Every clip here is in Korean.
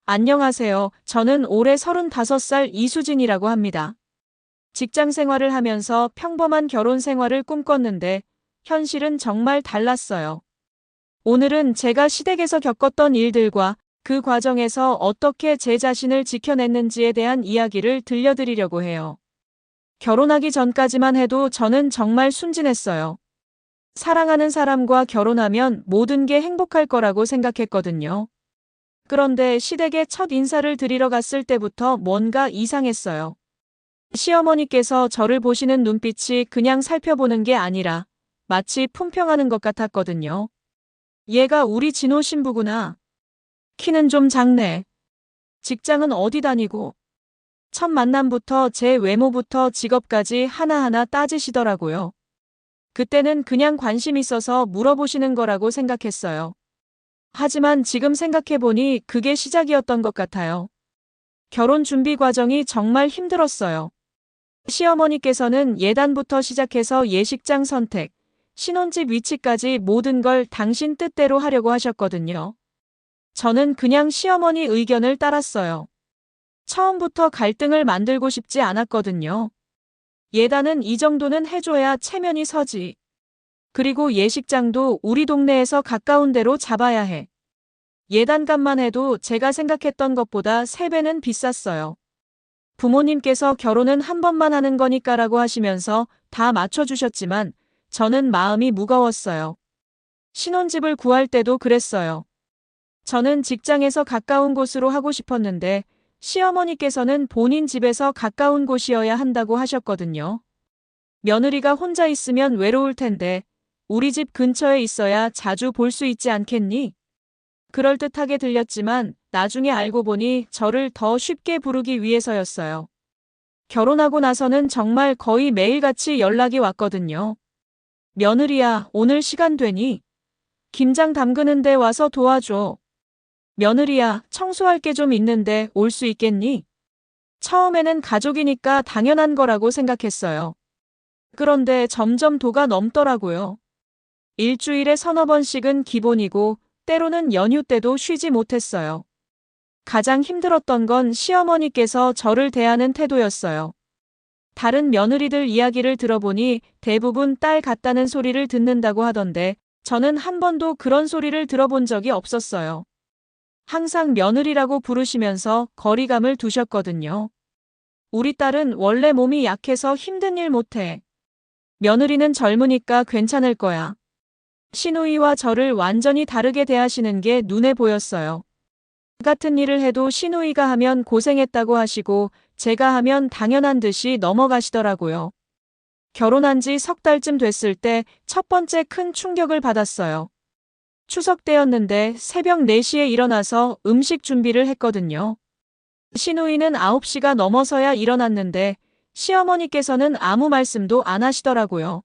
안녕하세요. 저는 올해 35살 이수진이라고 합니다. 직장 생활을 하면서 평범한 결혼 생활을 꿈꿨는데 현실은 정말 달랐어요. 오늘은 제가 시댁에서 겪었던 일들과 그 과정에서 어떻게 제 자신을 지켜냈는지에 대한 이야기를 들려드리려고 해요. 결혼하기 전까지만 해도 저는 정말 순진했어요. 사랑하는 사람과 결혼하면 모든 게 행복할 거라고 생각했거든요. 그런데 시댁에 첫 인사를 드리러 갔을 때부터 뭔가 이상했어요. 시어머니께서 저를 보시는 눈빛이 그냥 살펴보는 게 아니라 마치 품평하는 것 같았거든요. 얘가 우리 진호 신부구나. 키는 좀 작네. 직장은 어디 다니고. 첫 만남부터 제 외모부터 직업까지 하나하나 따지시더라고요. 그때는 그냥 관심 있어서 물어보시는 거라고 생각했어요. 하지만 지금 생각해보니 그게 시작이었던 것 같아요. 결혼 준비 과정이 정말 힘들었어요. 시어머니께서는 예단부터 시작해서 예식장 선택, 신혼집 위치까지 모든 걸 당신 뜻대로 하려고 하셨거든요. 저는 그냥 시어머니 의견을 따랐어요. 처음부터 갈등을 만들고 싶지 않았거든요. 예단은 이 정도는 해줘야 체면이 서지. 그리고 예식장도 우리 동네에서 가까운 데로 잡아야 해. 예단값만 해도 제가 생각했던 것보다 3배는 비쌌어요. 부모님께서 결혼은 한 번만 하는 거니까라고 하시면서 다 맞춰주셨지만 저는 마음이 무거웠어요. 신혼집을 구할 때도 그랬어요. 저는 직장에서 가까운 곳으로 하고 싶었는데 시어머니께서는 본인 집에서 가까운 곳이어야 한다고 하셨거든요. 며느리가 혼자 있으면 외로울 텐데 우리 집 근처에 있어야 자주 볼 수 있지 않겠니? 그럴듯하게 들렸지만 나중에 알고 보니 저를 더 쉽게 부르기 위해서였어요. 결혼하고 나서는 정말 거의 매일같이 연락이 왔거든요. 며느리야, 오늘 시간 되니? 김장 담그는데 와서 도와줘. 며느리야, 청소할 게 좀 있는데 올 수 있겠니? 처음에는 가족이니까 당연한 거라고 생각했어요. 그런데 점점 도가 넘더라고요. 일주일에 서너 번씩은 기본이고 때로는 연휴 때도 쉬지 못했어요. 가장 힘들었던 건 시어머니께서 저를 대하는 태도였어요. 다른 며느리들 이야기를 들어보니 대부분 딸 같다는 소리를 듣는다고 하던데 저는 한 번도 그런 소리를 들어본 적이 없었어요. 항상 며느리라고 부르시면서 거리감을 두셨거든요. 우리 딸은 원래 몸이 약해서 힘든 일 못해. 며느리는 젊으니까 괜찮을 거야. 시누이와 저를 완전히 다르게 대하시는 게 눈에 보였어요. 같은 일을 해도 시누이가 하면 고생했다고 하시고 제가 하면 당연한 듯이 넘어가시더라고요. 결혼한 지 석 달쯤 됐을 때 첫 번째 큰 충격을 받았어요. 추석 때였는데 새벽 4시에 일어나서 음식 준비를 했거든요. 시누이는 9시가 넘어서야 일어났는데 시어머니께서는 아무 말씀도 안 하시더라고요.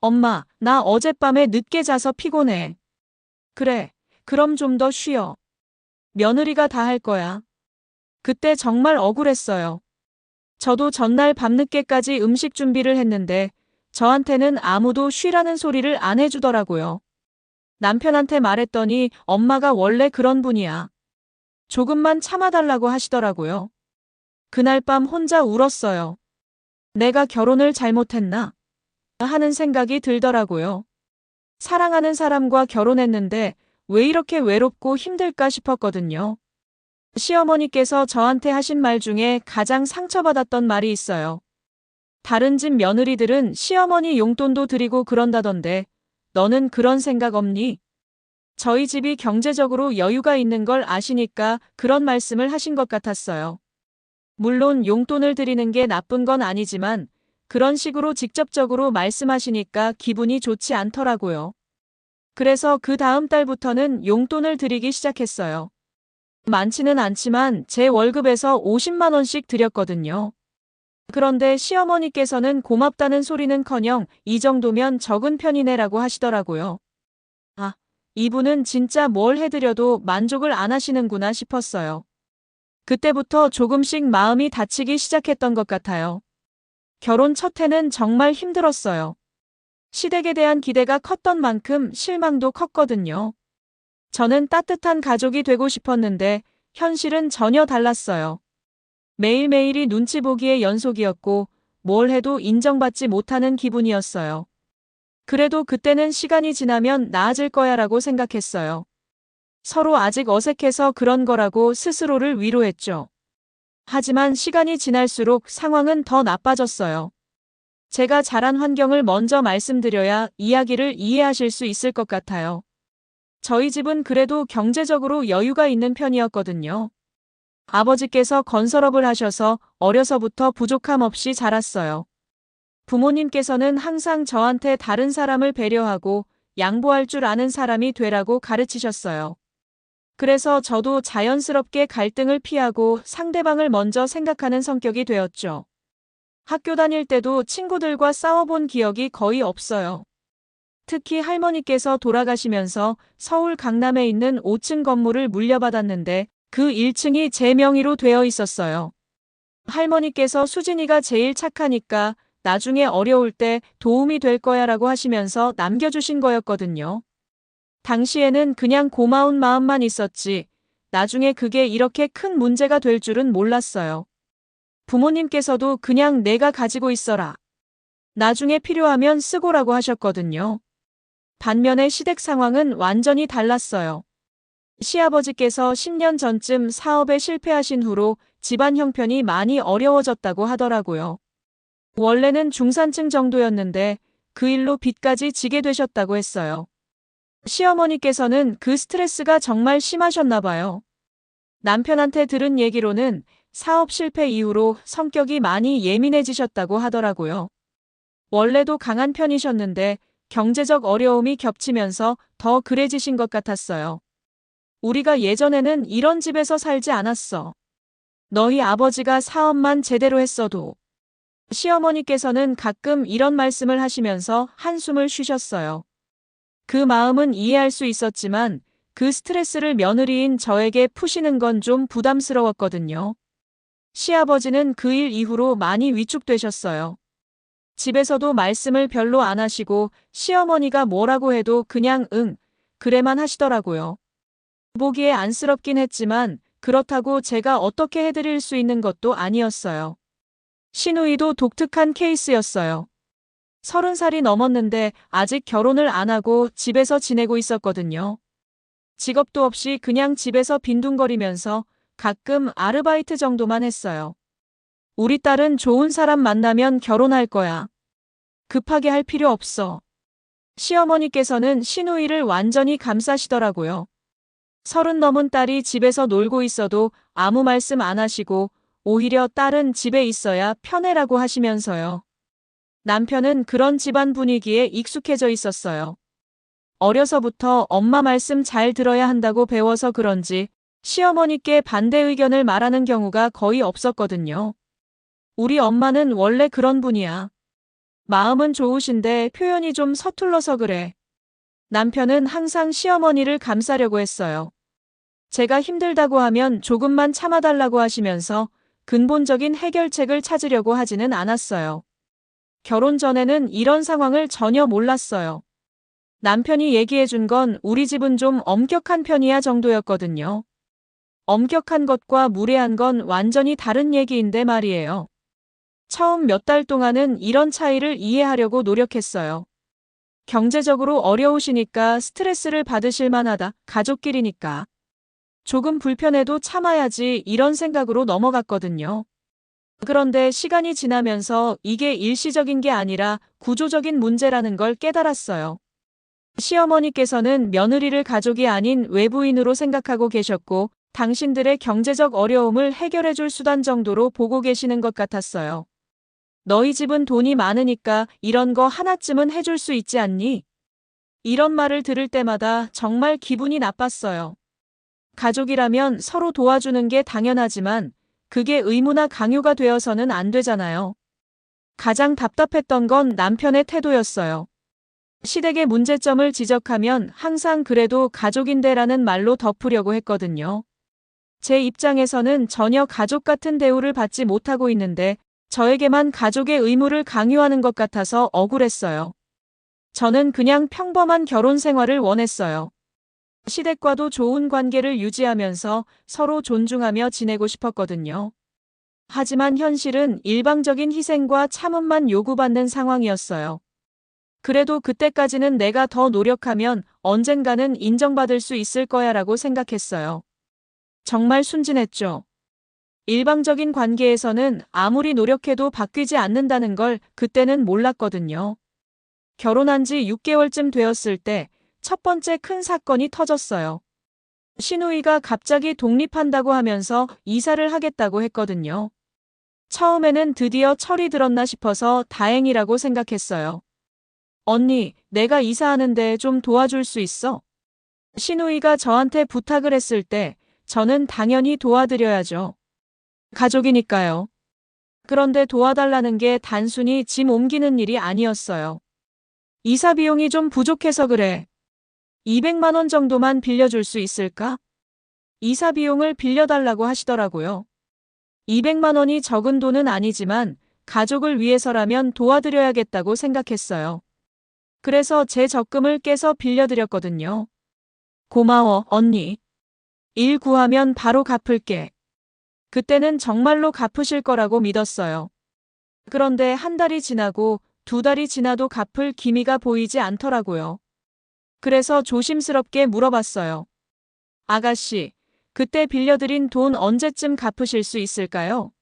엄마, 나 어젯밤에 늦게 자서 피곤해. 그래, 그럼 좀 더 쉬어. 며느리가 다 할 거야. 그때 정말 억울했어요. 저도 전날 밤늦게까지 음식 준비를 했는데 저한테는 아무도 쉬라는 소리를 안 해주더라고요. 남편한테 말했더니 엄마가 원래 그런 분이야. 조금만 참아달라고 하시더라고요. 그날 밤 혼자 울었어요. 내가 결혼을 잘못했나? 하는 생각이 들더라고요. 사랑하는 사람과 결혼했는데 왜 이렇게 외롭고 힘들까 싶었거든요. 시어머니께서 저한테 하신 말 중에 가장 상처받았던 말이 있어요. 다른 집 며느리들은 시어머니 용돈도 드리고 그런다던데 너는 그런 생각 없니? 저희 집이 경제적으로 여유가 있는 걸 아시니까 그런 말씀을 하신 것 같았어요. 물론 용돈을 드리는 게 나쁜 건 아니지만 그런 식으로 직접적으로 말씀하시니까 기분이 좋지 않더라고요. 그래서 그 다음 달부터는 용돈을 드리기 시작했어요. 많지는 않지만 제 월급에서 50만 원씩 드렸거든요. 그런데 시어머니께서는 고맙다는 소리는커녕 이 정도면 적은 편이네라고 하시더라고요. 아, 이분은 진짜 뭘 해드려도 만족을 안 하시는구나 싶었어요. 그때부터 조금씩 마음이 다치기 시작했던 것 같아요. 결혼 첫 해는 정말 힘들었어요. 시댁에 대한 기대가 컸던 만큼 실망도 컸거든요. 저는 따뜻한 가족이 되고 싶었는데 현실은 전혀 달랐어요. 매일매일이 눈치 보기의 연속이었고 뭘 해도 인정받지 못하는 기분이었어요. 그래도 그때는 시간이 지나면 나아질 거야라고 생각했어요. 서로 아직 어색해서 그런 거라고 스스로를 위로했죠. 하지만 시간이 지날수록 상황은 더 나빠졌어요. 제가 자란 환경을 먼저 말씀드려야 이야기를 이해하실 수 있을 것 같아요. 저희 집은 그래도 경제적으로 여유가 있는 편이었거든요. 아버지께서 건설업을 하셔서 어려서부터 부족함 없이 자랐어요. 부모님께서는 항상 저한테 다른 사람을 배려하고 양보할 줄 아는 사람이 되라고 가르치셨어요. 그래서 저도 자연스럽게 갈등을 피하고 상대방을 먼저 생각하는 성격이 되었죠. 학교 다닐 때도 친구들과 싸워본 기억이 거의 없어요. 특히 할머니께서 돌아가시면서 서울 강남에 있는 5층 건물을 물려받았는데 그 1층이 제 명의로 되어 있었어요. 할머니께서 수진이가 제일 착하니까 나중에 어려울 때 도움이 될 거야라고 하시면서 남겨주신 거였거든요. 당시에는 그냥 고마운 마음만 있었지, 나중에 그게 이렇게 큰 문제가 될 줄은 몰랐어요. 부모님께서도 그냥 내가 가지고 있어라. 나중에 필요하면 쓰고라고 하셨거든요. 반면에 시댁 상황은 완전히 달랐어요. 시아버지께서 10년 전쯤 사업에 실패하신 후로 집안 형편이 많이 어려워졌다고 하더라고요. 원래는 중산층 정도였는데 그 일로 빚까지 지게 되셨다고 했어요. 시어머니께서는 그 스트레스가 정말 심하셨나 봐요. 남편한테 들은 얘기로는 사업 실패 이후로 성격이 많이 예민해지셨다고 하더라고요. 원래도 강한 편이셨는데 경제적 어려움이 겹치면서 더 그래지신 것 같았어요. 우리가 예전에는 이런 집에서 살지 않았어. 너희 아버지가 사업만 제대로 했어도. 시어머니께서는 가끔 이런 말씀을 하시면서 한숨을 쉬셨어요. 그 마음은 이해할 수 있었지만 그 스트레스를 며느리인 저에게 푸시는 건 좀 부담스러웠거든요. 시아버지는 그 일 이후로 많이 위축되셨어요. 집에서도 말씀을 별로 안 하시고 시어머니가 뭐라고 해도 그냥 응, 그래만 하시더라고요. 보기에 안쓰럽긴 했지만 그렇다고 제가 어떻게 해드릴 수 있는 것도 아니었어요. 시누이도 독특한 케이스였어요. 30살이 넘었는데 아직 결혼을 안 하고 집에서 지내고 있었거든요. 직업도 없이 그냥 집에서 빈둥거리면서 가끔 아르바이트 정도만 했어요. 우리 딸은 좋은 사람 만나면 결혼할 거야. 급하게 할 필요 없어. 시어머니께서는 시누이를 완전히 감싸시더라고요. 30 넘은 딸이 집에서 놀고 있어도 아무 말씀 안 하시고 오히려 딸은 집에 있어야 편해라고 하시면서요. 남편은 그런 집안 분위기에 익숙해져 있었어요. 어려서부터 엄마 말씀 잘 들어야 한다고 배워서 그런지 시어머니께 반대 의견을 말하는 경우가 거의 없었거든요. 우리 엄마는 원래 그런 분이야. 마음은 좋으신데 표현이 좀 서툴러서 그래. 남편은 항상 시어머니를 감싸려고 했어요. 제가 힘들다고 하면 조금만 참아달라고 하시면서 근본적인 해결책을 찾으려고 하지는 않았어요. 결혼 전에는 이런 상황을 전혀 몰랐어요. 남편이 얘기해준 건 우리 집은 좀 엄격한 편이야 정도였거든요. 엄격한 것과 무례한 건 완전히 다른 얘기인데 말이에요. 처음 몇 달 동안은 이런 차이를 이해하려고 노력했어요. 경제적으로 어려우시니까 스트레스를 받으실 만하다, 가족끼리니까. 조금 불편해도 참아야지 이런 생각으로 넘어갔거든요. 그런데 시간이 지나면서 이게 일시적인 게 아니라 구조적인 문제라는 걸 깨달았어요. 시어머니께서는 며느리를 가족이 아닌 외부인으로 생각하고 계셨고 당신들의 경제적 어려움을 해결해줄 수단 정도로 보고 계시는 것 같았어요. 너희 집은 돈이 많으니까 이런 거 하나쯤은 해줄 수 있지 않니? 이런 말을 들을 때마다 정말 기분이 나빴어요. 가족이라면 서로 도와주는 게 당연하지만 그게 의무나 강요가 되어서는 안 되잖아요. 가장 답답했던 건 남편의 태도였어요. 시댁의 문제점을 지적하면 항상 그래도 가족인데라는 말로 덮으려고 했거든요. 제 입장에서는 전혀 가족 같은 대우를 받지 못하고 있는데 저에게만 가족의 의무를 강요하는 것 같아서 억울했어요. 저는 그냥 평범한 결혼 생활을 원했어요. 시댁과도 좋은 관계를 유지하면서 서로 존중하며 지내고 싶었거든요. 하지만 현실은 일방적인 희생과 참음만 요구받는 상황이었어요. 그래도 그때까지는 내가 더 노력하면 언젠가는 인정받을 수 있을 거야라고 생각했어요. 정말 순진했죠. 일방적인 관계에서는 아무리 노력해도 바뀌지 않는다는 걸 그때는 몰랐거든요. 결혼한 지 6개월쯤 되었을 때 첫 번째 큰 사건이 터졌어요. 시누이가 갑자기 독립한다고 하면서 이사를 하겠다고 했거든요. 처음에는 드디어 철이 들었나 싶어서 다행이라고 생각했어요. 언니, 내가 이사하는데 좀 도와줄 수 있어? 시누이가 저한테 부탁을 했을 때 저는 당연히 도와드려야죠. 가족이니까요. 그런데 도와달라는 게 단순히 짐 옮기는 일이 아니었어요. 이사 비용이 좀 부족해서 그래. 200만 원 정도만 빌려줄 수 있을까? 이사 비용을 빌려달라고 하시더라고요. 200만 원이 적은 돈은 아니지만 가족을 위해서라면 도와드려야겠다고 생각했어요. 그래서 제 적금을 깨서 빌려드렸거든요. 고마워, 언니. 일 구하면 바로 갚을게. 그때는 정말로 갚으실 거라고 믿었어요. 그런데 한 달이 지나고 두 달이 지나도 갚을 기미가 보이지 않더라고요. 그래서 조심스럽게 물어봤어요. 아가씨, 그때 빌려드린 돈 언제쯤 갚으실 수 있을까요?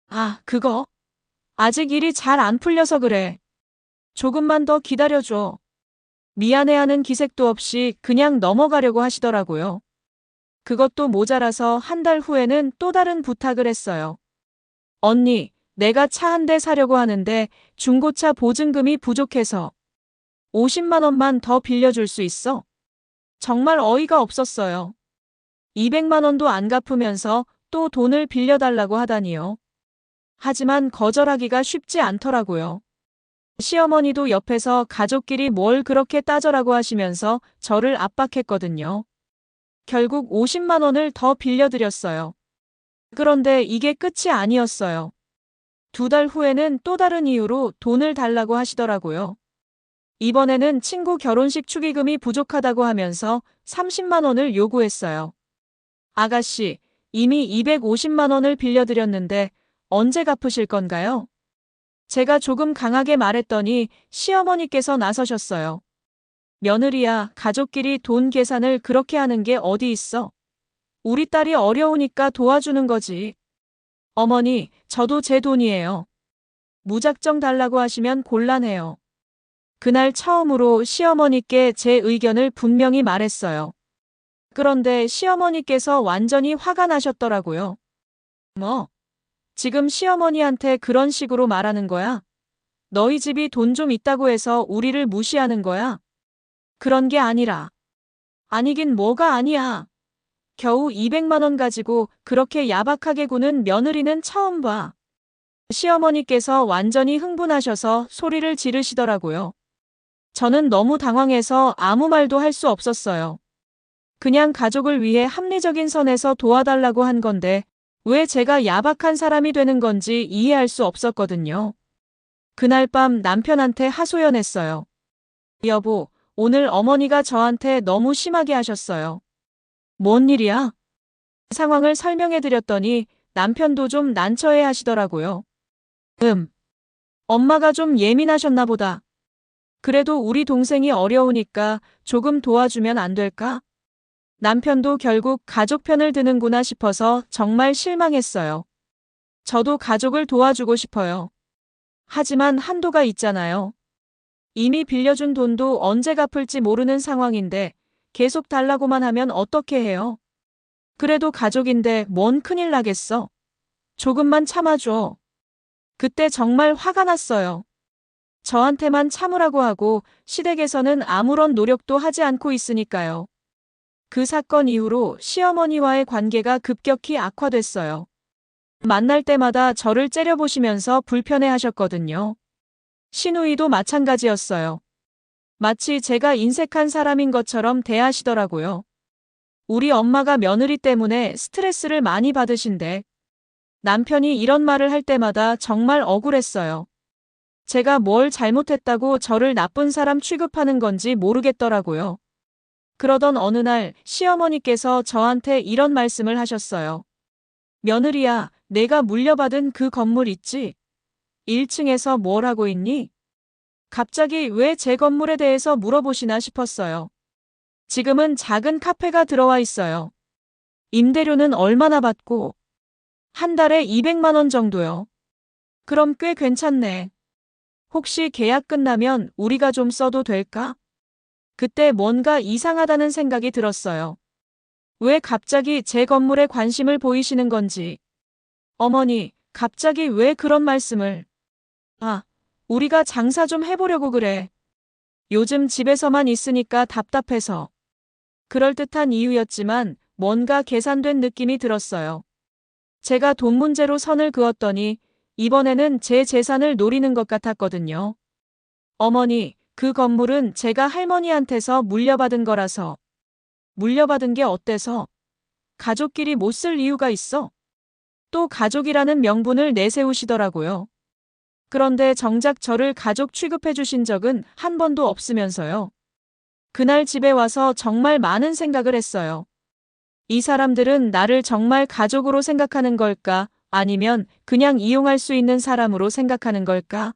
아, 그거? 아직 일이 잘 안 풀려서 그래. 조금만 더 기다려줘. 미안해하는 기색도 없이 그냥 넘어가려고 하시더라고요. 그것도 모자라서 한 달 후에는 또 다른 부탁을 했어요. 언니, 내가 차 한 대 사려고 하는데 중고차 보증금이 부족해서 50만 원만 더 빌려줄 수 있어? 정말 어이가 없었어요. 200만 원도 안 갚으면서 또 돈을 빌려달라고 하다니요. 하지만 거절하기가 쉽지 않더라고요. 시어머니도 옆에서 가족끼리 뭘 그렇게 따져라고 하시면서 저를 압박했거든요. 결국 50만 원을 더 빌려드렸어요. 그런데 이게 끝이 아니었어요. 두 달 후에는 또 다른 이유로 돈을 달라고 하시더라고요. 이번에는 친구 결혼식 축의금이 부족하다고 하면서 30만 원을 요구했어요. 아가씨, 이미 250만 원을 빌려드렸는데 언제 갚으실 건가요? 제가 조금 강하게 말했더니 시어머니께서 나서셨어요. 며느리야, 가족끼리 돈 계산을 그렇게 하는 게 어디 있어? 우리 딸이 어려우니까 도와주는 거지. 어머니, 저도 제 돈이에요. 무작정 달라고 하시면 곤란해요. 그날 처음으로 시어머니께 제 의견을 분명히 말했어요. 그런데 시어머니께서 완전히 화가 나셨더라고요. 뭐? 지금 시어머니한테 그런 식으로 말하는 거야? 너희 집이 돈 좀 있다고 해서 우리를 무시하는 거야? 그런 게 아니라. 아니긴 뭐가 아니야. 겨우 200만 원 가지고 그렇게 야박하게 구는 며느리는 처음 봐. 시어머니께서 완전히 흥분하셔서 소리를 지르시더라고요. 저는 너무 당황해서 아무 말도 할 수 없었어요. 그냥 가족을 위해 합리적인 선에서 도와달라고 한 건데 왜 제가 야박한 사람이 되는 건지 이해할 수 없었거든요. 그날 밤 남편한테 하소연했어요. 여보, 오늘 어머니가 저한테 너무 심하게 하셨어요. 뭔 일이야? 상황을 설명해드렸더니 남편도 좀 난처해 하시더라고요. 엄마가 좀 예민하셨나 보다. 그래도 우리 동생이 어려우니까 조금 도와주면 안 될까? 남편도 결국 가족 편을 드는구나 싶어서 정말 실망했어요. 저도 가족을 도와주고 싶어요. 하지만 한도가 있잖아요. 이미 빌려준 돈도 언제 갚을지 모르는 상황인데 계속 달라고만 하면 어떻게 해요? 그래도 가족인데 뭔 큰일 나겠어. 조금만 참아줘. 그때 정말 화가 났어요. 저한테만 참으라고 하고 시댁에서는 아무런 노력도 하지 않고 있으니까요. 그 사건 이후로 시어머니와의 관계가 급격히 악화됐어요. 만날 때마다 저를 째려보시면서 불편해하셨거든요. 시누이도 마찬가지였어요. 마치 제가 인색한 사람인 것처럼 대하시더라고요. 우리 엄마가 며느리 때문에 스트레스를 많이 받으신데 남편이 이런 말을 할 때마다 정말 억울했어요. 제가 뭘 잘못했다고 저를 나쁜 사람 취급하는 건지 모르겠더라고요. 그러던 어느 날 시어머니께서 저한테 이런 말씀을 하셨어요. 며느리야, 내가 물려받은 그 건물 있지? 1층에서 뭘 하고 있니? 갑자기 왜 제 건물에 대해서 물어보시나 싶었어요. 지금은 작은 카페가 들어와 있어요. 임대료는 얼마나 받고? 한 달에 200만 원 정도요. 그럼 꽤 괜찮네. 혹시 계약 끝나면 우리가 좀 써도 될까? 그때 뭔가 이상하다는 생각이 들었어요. 왜 갑자기 제 건물에 관심을 보이시는 건지. 어머니, 갑자기 왜 그런 말씀을. 아, 우리가 장사 좀 해보려고 그래. 요즘 집에서만 있으니까 답답해서. 그럴듯한 이유였지만 뭔가 계산된 느낌이 들었어요. 제가 돈 문제로 선을 그었더니 이번에는 제 재산을 노리는 것 같았거든요. 어머니, 그 건물은 제가 할머니한테서 물려받은 거라서. 물려받은 게 어때서? 가족끼리 못 쓸 이유가 있어? 또 가족이라는 명분을 내세우시더라고요. 그런데 정작 저를 가족 취급해 주신 적은 한 번도 없으면서요. 그날 집에 와서 정말 많은 생각을 했어요. 이 사람들은 나를 정말 가족으로 생각하는 걸까? 아니면 그냥 이용할 수 있는 사람으로 생각하는 걸까?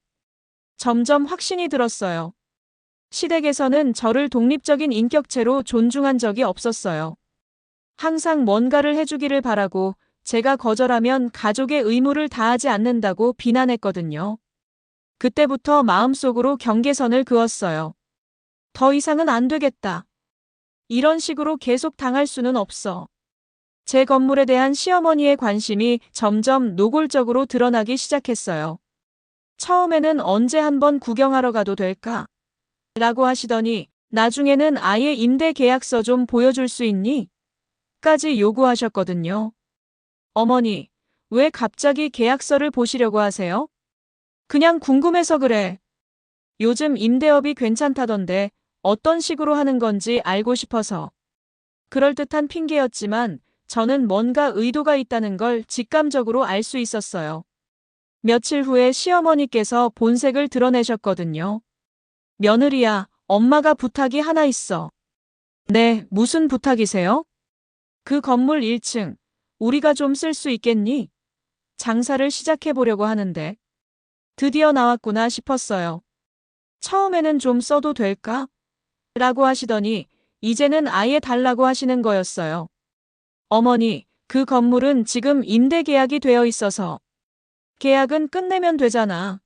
점점 확신이 들었어요. 시댁에서는 저를 독립적인 인격체로 존중한 적이 없었어요. 항상 뭔가를 해주기를 바라고 제가 거절하면 가족의 의무를 다하지 않는다고 비난했거든요. 그때부터 마음속으로 경계선을 그었어요. 더 이상은 안 되겠다. 이런 식으로 계속 당할 수는 없어. 제 건물에 대한 시어머니의 관심이 점점 노골적으로 드러나기 시작했어요. 처음에는 언제 한번 구경하러 가도 될까? 라고 하시더니 나중에는 아예 임대 계약서 좀 보여줄 수 있니? 까지 요구하셨거든요. 어머니, 왜 갑자기 계약서를 보시려고 하세요? 그냥 궁금해서 그래. 요즘 임대업이 괜찮다던데 어떤 식으로 하는 건지 알고 싶어서. 그럴듯한 핑계였지만 저는 뭔가 의도가 있다는 걸 직감적으로 알 수 있었어요. 며칠 후에 시어머니께서 본색을 드러내셨거든요. 며느리야, 엄마가 부탁이 하나 있어. 네, 무슨 부탁이세요? 그 건물 1층, 우리가 좀 쓸 수 있겠니? 장사를 시작해보려고 하는데. 드디어 나왔구나 싶었어요. 처음에는 좀 써도 될까? 라고 하시더니 이제는 아예 달라고 하시는 거였어요. 어머니, 그 건물은 지금 임대 계약이 되어 있어서. 계약은 끝내면 되잖아.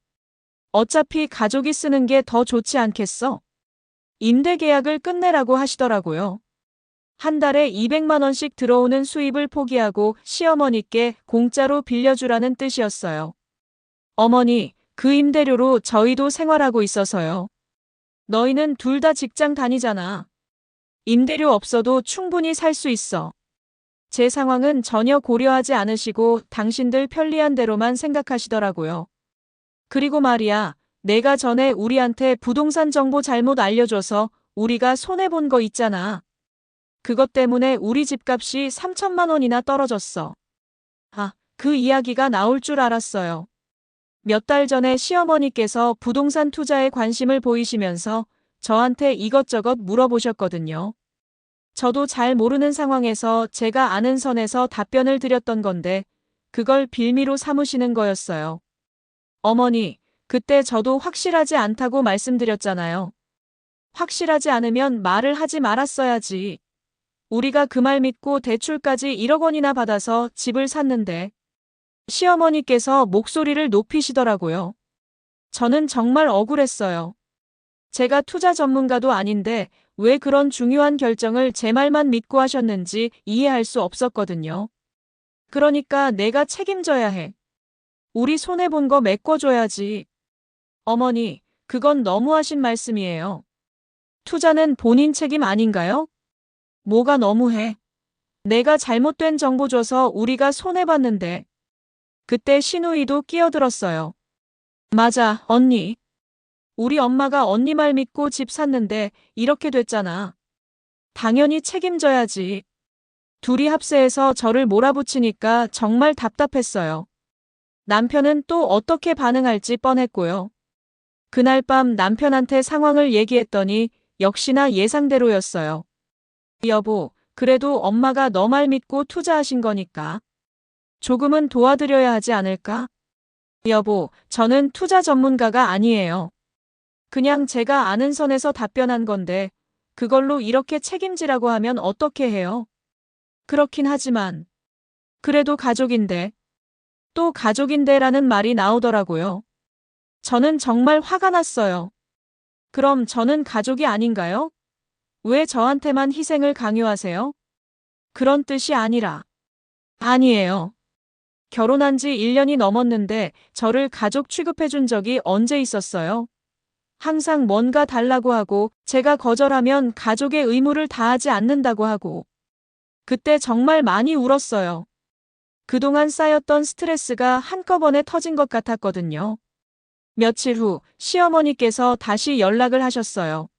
어차피 가족이 쓰는 게 더 좋지 않겠어? 임대 계약을 끝내라고 하시더라고요. 한 달에 200만 원씩 들어오는 수입을 포기하고 시어머니께 공짜로 빌려주라는 뜻이었어요. 어머니, 그 임대료로 저희도 생활하고 있어서요. 너희는 둘 다 직장 다니잖아. 임대료 없어도 충분히 살 수 있어. 제 상황은 전혀 고려하지 않으시고 당신들 편리한 대로만 생각하시더라고요. 그리고 말이야, 내가 전에 우리한테 부동산 정보 잘못 알려줘서 우리가 손해본 거 있잖아. 그것 때문에 우리 집값이 3천만 원이나 떨어졌어. 아, 그 이야기가 나올 줄 알았어요. 몇 달 전에 시어머니께서 부동산 투자에 관심을 보이시면서 저한테 이것저것 물어보셨거든요. 저도 잘 모르는 상황에서 제가 아는 선에서 답변을 드렸던 건데 그걸 빌미로 삼으시는 거였어요. 어머니, 그때 저도 확실하지 않다고 말씀드렸잖아요. 확실하지 않으면 말을 하지 말았어야지. 우리가 그 말 믿고 대출까지 1억 원이나 받아서 집을 샀는데 시어머니께서 목소리를 높이시더라고요. 저는 정말 억울했어요. 제가 투자 전문가도 아닌데 왜 그런 중요한 결정을 제 말만 믿고 하셨는지 이해할 수 없었거든요. 그러니까 내가 책임져야 해. 우리 손해본 거 메꿔줘야지. 어머니, 그건 너무하신 말씀이에요. 투자는 본인 책임 아닌가요? 뭐가 너무해? 내가 잘못된 정보 줘서 우리가 손해봤는데. 그때 신우이도 끼어들었어요. 맞아, 언니. 우리 엄마가 언니 말 믿고 집 샀는데 이렇게 됐잖아. 당연히 책임져야지. 둘이 합세해서 저를 몰아붙이니까 정말 답답했어요. 남편은 또 어떻게 반응할지 뻔했고요. 그날 밤 남편한테 상황을 얘기했더니 역시나 예상대로였어요. 여보, 그래도 엄마가 너 말 믿고 투자하신 거니까 조금은 도와드려야 하지 않을까? 여보, 저는 투자 전문가가 아니에요. 그냥 제가 아는 선에서 답변한 건데 그걸로 이렇게 책임지라고 하면 어떻게 해요? 그렇긴 하지만 그래도 가족인데 또 가족인데라는 말이 나오더라고요. 저는 정말 화가 났어요. 그럼 저는 가족이 아닌가요? 왜 저한테만 희생을 강요하세요? 그런 뜻이 아니라. 아니에요. 결혼한 지 1년이 넘었는데 저를 가족 취급해준 적이 언제 있었어요? 항상 뭔가 달라고 하고 제가 거절하면 가족의 의무를 다하지 않는다고 하고 그때 정말 많이 울었어요. 그동안 쌓였던 스트레스가 한꺼번에 터진 것 같았거든요. 며칠 후 시어머니께서 다시 연락을 하셨어요.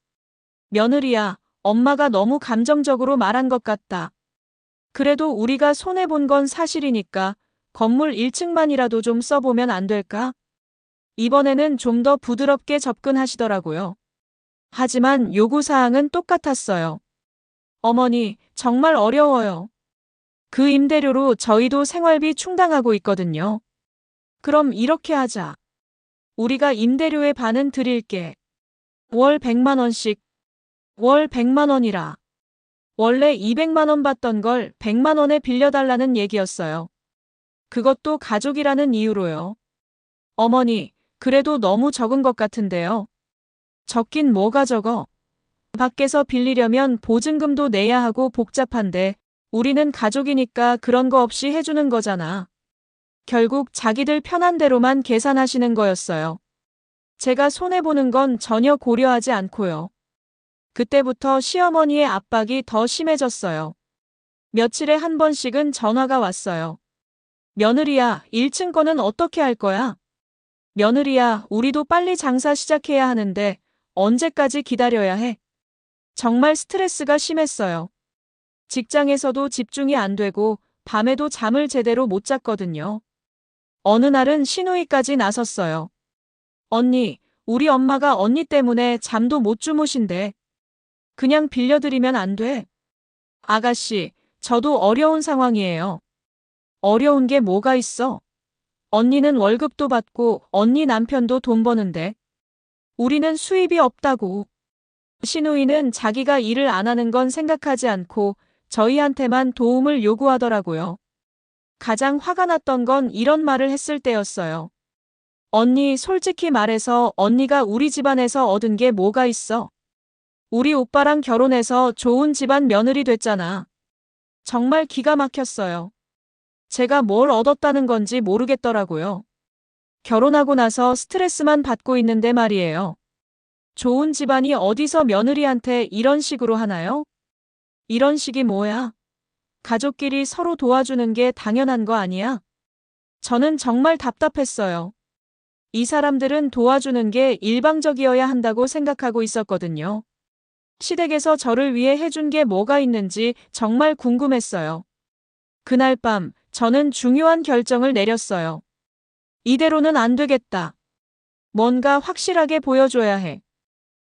며느리야, 엄마가 너무 감정적으로 말한 것 같다. 그래도 우리가 손해본 건 사실이니까 건물 1층만이라도 좀 써보면 안 될까? 이번에는 좀 더 부드럽게 접근하시더라고요. 하지만 요구사항은 똑같았어요. 어머니, 정말 어려워요. 그 임대료로 저희도 생활비 충당하고 있거든요. 그럼 이렇게 하자. 우리가 임대료의 반은 드릴게. 월 100만 원씩. 월 100만 원이라. 원래 200만 원 받던 걸 100만 원에 빌려달라는 얘기였어요. 그것도 가족이라는 이유로요. 어머니, 그래도 너무 적은 것 같은데요. 적긴 뭐가 적어? 밖에서 빌리려면 보증금도 내야 하고 복잡한데 우리는 가족이니까 그런 거 없이 해주는 거잖아. 결국 자기들 편한 대로만 계산하시는 거였어요. 제가 손해보는 건 전혀 고려하지 않고요. 그때부터 시어머니의 압박이 더 심해졌어요. 며칠에 한 번씩은 전화가 왔어요. 며느리야, 1층 거는 어떻게 할 거야? 며느리야, 우리도 빨리 장사 시작해야 하는데 언제까지 기다려야 해? 정말 스트레스가 심했어요. 직장에서도 집중이 안 되고 밤에도 잠을 제대로 못 잤거든요. 어느 날은 시누이까지 나섰어요. 언니, 우리 엄마가 언니 때문에 잠도 못 주무신대. 그냥 빌려드리면 안 돼? 아가씨, 저도 어려운 상황이에요. 어려운 게 뭐가 있어? 언니는 월급도 받고 언니 남편도 돈 버는데 우리는 수입이 없다고. 시누이는 자기가 일을 안 하는 건 생각하지 않고 저희한테만 도움을 요구하더라고요. 가장 화가 났던 건 이런 말을 했을 때였어요. 언니, 솔직히 말해서 언니가 우리 집안에서 얻은 게 뭐가 있어? 우리 오빠랑 결혼해서 좋은 집안 며느리 됐잖아. 정말 기가 막혔어요. 제가 뭘 얻었다는 건지 모르겠더라고요. 결혼하고 나서 스트레스만 받고 있는데 말이에요. 좋은 집안이 어디서 며느리한테 이런 식으로 하나요? 이런 식이 뭐야? 가족끼리 서로 도와주는 게 당연한 거 아니야? 저는 정말 답답했어요. 이 사람들은 도와주는 게 일방적이어야 한다고 생각하고 있었거든요. 시댁에서 저를 위해 해준 게 뭐가 있는지 정말 궁금했어요. 그날 밤, 저는 중요한 결정을 내렸어요. 이대로는 안 되겠다. 뭔가 확실하게 보여줘야 해.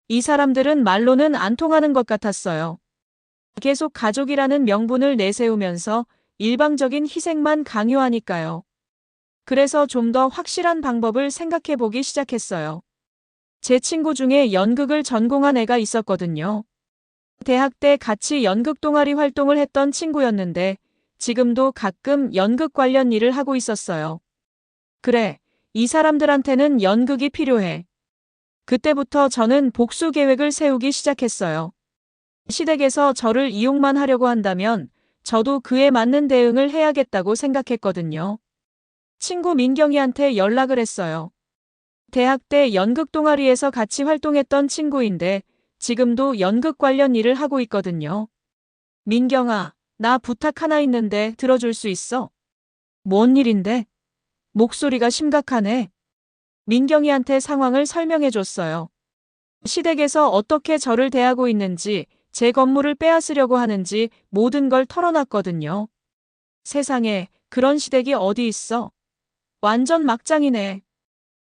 이 사람들은 말로는 안 통하는 것 같았어요. 계속 가족이라는 명분을 내세우면서 일방적인 희생만 강요하니까요. 그래서 좀 더 확실한 방법을 생각해 보기 시작했어요. 제 친구 중에 연극을 전공한 애가 있었거든요. 대학 때 같이 연극 동아리 활동을 했던 친구였는데 지금도 가끔 연극 관련 일을 하고 있었어요. 그래, 이 사람들한테는 연극이 필요해. 그때부터 저는 복수 계획을 세우기 시작했어요. 시댁에서 저를 이용만 하려고 한다면 저도 그에 맞는 대응을 해야겠다고 생각했거든요. 친구 민경이한테 연락을 했어요. 대학 때 연극 동아리에서 같이 활동했던 친구인데 지금도 연극 관련 일을 하고 있거든요. 민경아, 나 부탁 하나 있는데 들어줄 수 있어? 뭔 일인데? 목소리가 심각하네. 민경이한테 상황을 설명해 줬어요. 시댁에서 어떻게 저를 대하고 있는지, 제 건물을 빼앗으려고 하는지 모든 걸 털어놨거든요. 세상에, 그런 시댁이 어디 있어? 완전 막장이네.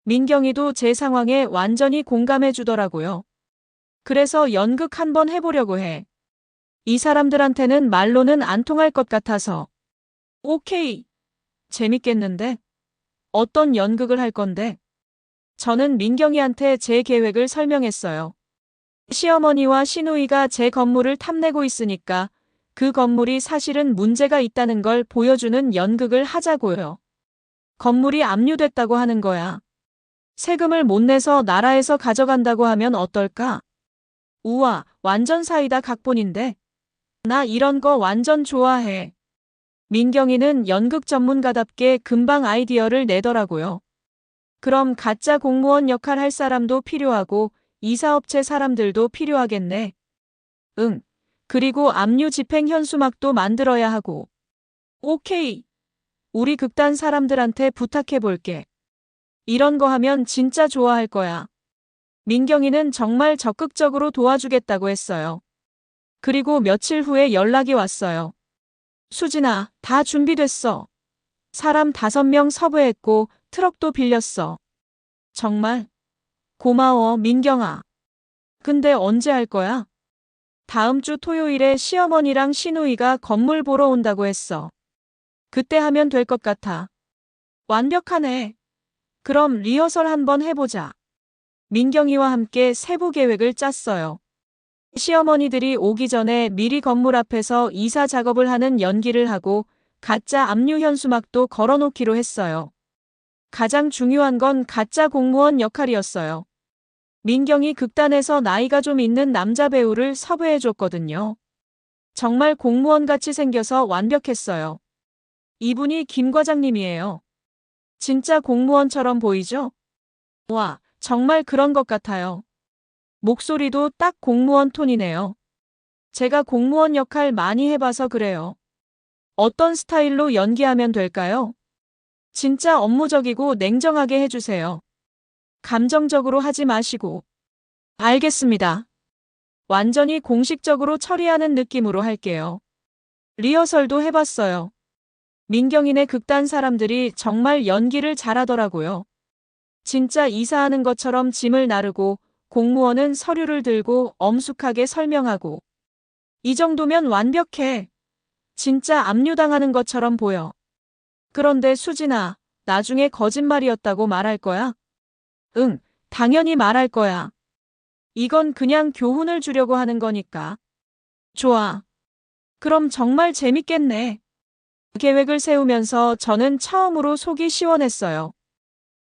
민경이도 제 상황에 완전히 공감해 주더라고요. 그래서 연극 한번 해보려고 해. 이 사람들한테는 말로는 안 통할 것 같아서. 오케이. 재밌겠는데? 어떤 연극을 할 건데? 저는 민경이한테 제 계획을 설명했어요. 시어머니와 시누이가 제 건물을 탐내고 있으니까 그 건물이 사실은 문제가 있다는 걸 보여주는 연극을 하자고요. 건물이 압류됐다고 하는 거야. 세금을 못 내서 나라에서 가져간다고 하면 어떨까? 우와, 완전 사이다 각본인데. 나 이런 거 완전 좋아해. 민경이는 연극 전문가답게 금방 아이디어를 내더라고요. 그럼 가짜 공무원 역할 할 사람도 필요하고 이사업체 사람들도 필요하겠네. 응. 그리고 압류 집행 현수막도 만들어야 하고. 오케이. 우리 극단 사람들한테 부탁해 볼게. 이런 거 하면 진짜 좋아할 거야. 민경이는 정말 적극적으로 도와주겠다고 했어요. 그리고 며칠 후에 연락이 왔어요. 수진아, 다 준비됐어. 사람 5명 섭외했고 트럭도 빌렸어. 정말? 고마워, 민경아. 근데 언제 할 거야? 다음 주 토요일에 시어머니랑 시누이가 건물 보러 온다고 했어. 그때 하면 될 것 같아. 완벽하네. 그럼 리허설 한번 해보자. 민경이와 함께 세부 계획을 짰어요. 시어머니들이 오기 전에 미리 건물 앞에서 이사 작업을 하는 연기를 하고 가짜 압류 현수막도 걸어놓기로 했어요. 가장 중요한 건 가짜 공무원 역할이었어요. 민경이 극단에서 나이가 좀 있는 남자 배우를 섭외해줬거든요. 정말 공무원같이 생겨서 완벽했어요. 이분이 김 과장님이에요. 진짜 공무원처럼 보이죠? 와, 정말 그런 것 같아요. 목소리도 딱 공무원 톤이네요. 제가 공무원 역할 많이 해봐서 그래요. 어떤 스타일로 연기하면 될까요? 진짜 업무적이고 냉정하게 해주세요. 감정적으로 하지 마시고. 알겠습니다. 완전히 공식적으로 처리하는 느낌으로 할게요. 리허설도 해봤어요. 민경이네 극단 사람들이 정말 연기를 잘하더라고요. 진짜 이사하는 것처럼 짐을 나르고 공무원은 서류를 들고 엄숙하게 설명하고. 이 정도면 완벽해. 진짜 압류당하는 것처럼 보여. 그런데 수진아, 나중에 거짓말이었다고 말할 거야? 응, 당연히 말할 거야. 이건 그냥 교훈을 주려고 하는 거니까. 좋아. 그럼 정말 재밌겠네. 계획을 세우면서 저는 처음으로 속이 시원했어요.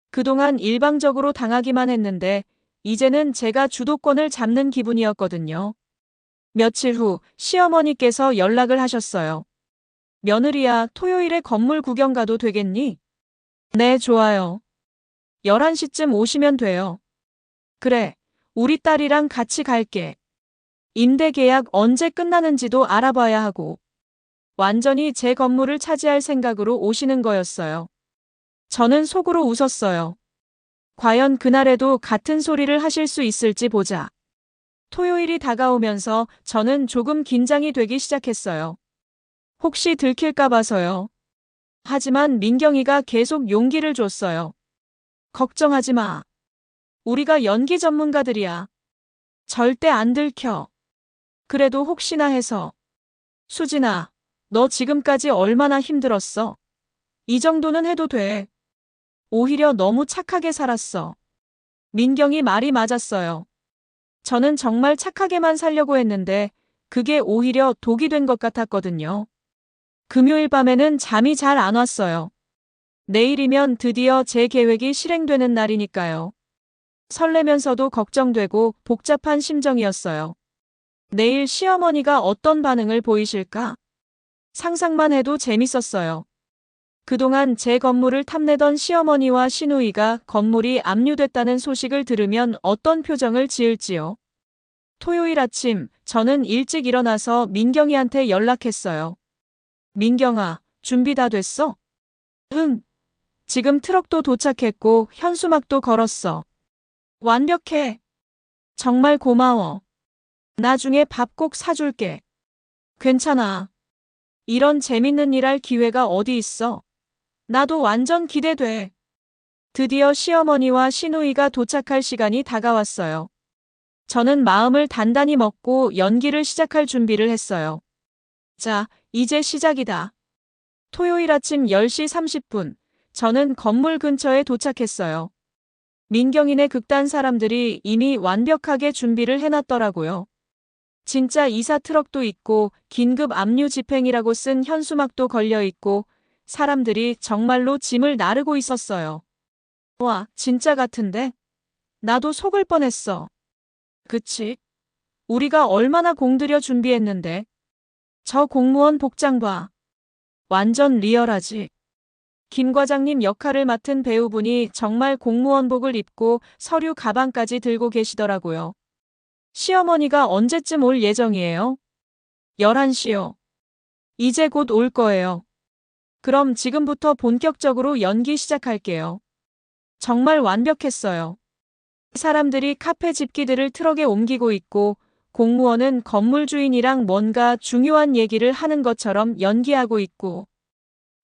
그동안 일방적으로 당하기만 했는데 이제는 제가 주도권을 잡는 기분이었거든요. 며칠 후 시어머니께서 연락을 하셨어요. 며느리야, 토요일에 건물 구경 가도 되겠니? 네, 좋아요. 11시쯤 오시면 돼요. 그래, 우리 딸이랑 같이 갈게. 임대 계약 언제 끝나는지도 알아봐야 하고. 완전히 제 건물을 차지할 생각으로 오시는 거였어요. 저는 속으로 웃었어요. 과연 그날에도 같은 소리를 하실 수 있을지 보자. 토요일이 다가오면서 저는 조금 긴장이 되기 시작했어요. 혹시 들킬까 봐서요. 하지만 민경이가 계속 용기를 줬어요. 걱정하지 마. 우리가 연기 전문가들이야. 절대 안 들켜. 그래도 혹시나 해서. 수진아, 너 지금까지 얼마나 힘들었어? 이 정도는 해도 돼. 오히려 너무 착하게 살았어. 민경이 말이 맞았어요. 저는 정말 착하게만 살려고 했는데 그게 오히려 독이 된 것 같았거든요. 금요일 밤에는 잠이 잘 안 왔어요. 내일이면 드디어 제 계획이 실행되는 날이니까요. 설레면서도 걱정되고 복잡한 심정이었어요. 내일 시어머니가 어떤 반응을 보이실까? 상상만 해도 재밌었어요. 그동안 제 건물을 탐내던 시어머니와 시누이가 건물이 압류됐다는 소식을 들으면 어떤 표정을 지을지요. 토요일 아침, 저는 일찍 일어나서 민경이한테 연락했어요. 민경아, 준비 다 됐어? 응. 지금 트럭도 도착했고 현수막도 걸었어. 완벽해. 정말 고마워. 나중에 밥 꼭 사줄게. 괜찮아. 이런 재밌는 일 할 기회가 어디 있어. 나도 완전 기대돼. 드디어 시어머니와 시누이가 도착할 시간이 다가왔어요. 저는 마음을 단단히 먹고 연기를 시작할 준비를 했어요. 자, 이제 시작이다. 토요일 아침 10시 30분, 저는 건물 근처에 도착했어요. 민경인의 극단 사람들이 이미 완벽하게 준비를 해놨더라고요. 진짜 이사 트럭도 있고 긴급 압류 집행이라고 쓴 현수막도 걸려 있고 사람들이 정말로 짐을 나르고 있었어요. 와, 진짜 같은데? 나도 속을 뻔했어. 그치? 우리가 얼마나 공들여 준비했는데. 저 공무원 복장 봐. 완전 리얼하지. 김 과장님 역할을 맡은 배우분이 정말 공무원복을 입고 서류 가방까지 들고 계시더라고요. 시어머니가 언제쯤 올 예정이에요? 11시요. 이제 곧 올 거예요. 그럼 지금부터 본격적으로 연기 시작할게요. 정말 완벽했어요. 사람들이 카페 집기들을 트럭에 옮기고 있고 공무원은 건물 주인이랑 뭔가 중요한 얘기를 하는 것처럼 연기하고 있고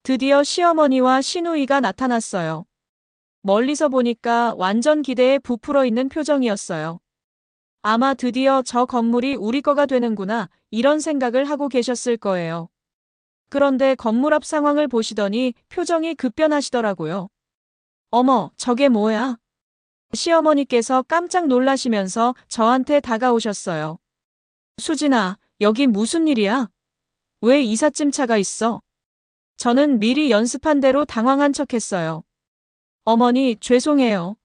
드디어 시어머니와 시누이가 나타났어요. 멀리서 보니까 완전 기대에 부풀어 있는 표정이었어요. 아마 드디어 저 건물이 우리 거가 되는구나 이런 생각을 하고 계셨을 거예요. 그런데 건물 앞 상황을 보시더니 표정이 급변하시더라고요. 어머, 저게 뭐야? 시어머니께서 깜짝 놀라시면서 저한테 다가오셨어요. 수진아, 여기 무슨 일이야? 왜 이삿짐 차가 있어? 저는 미리 연습한 대로 당황한 척했어요. 어머니, 죄송해요.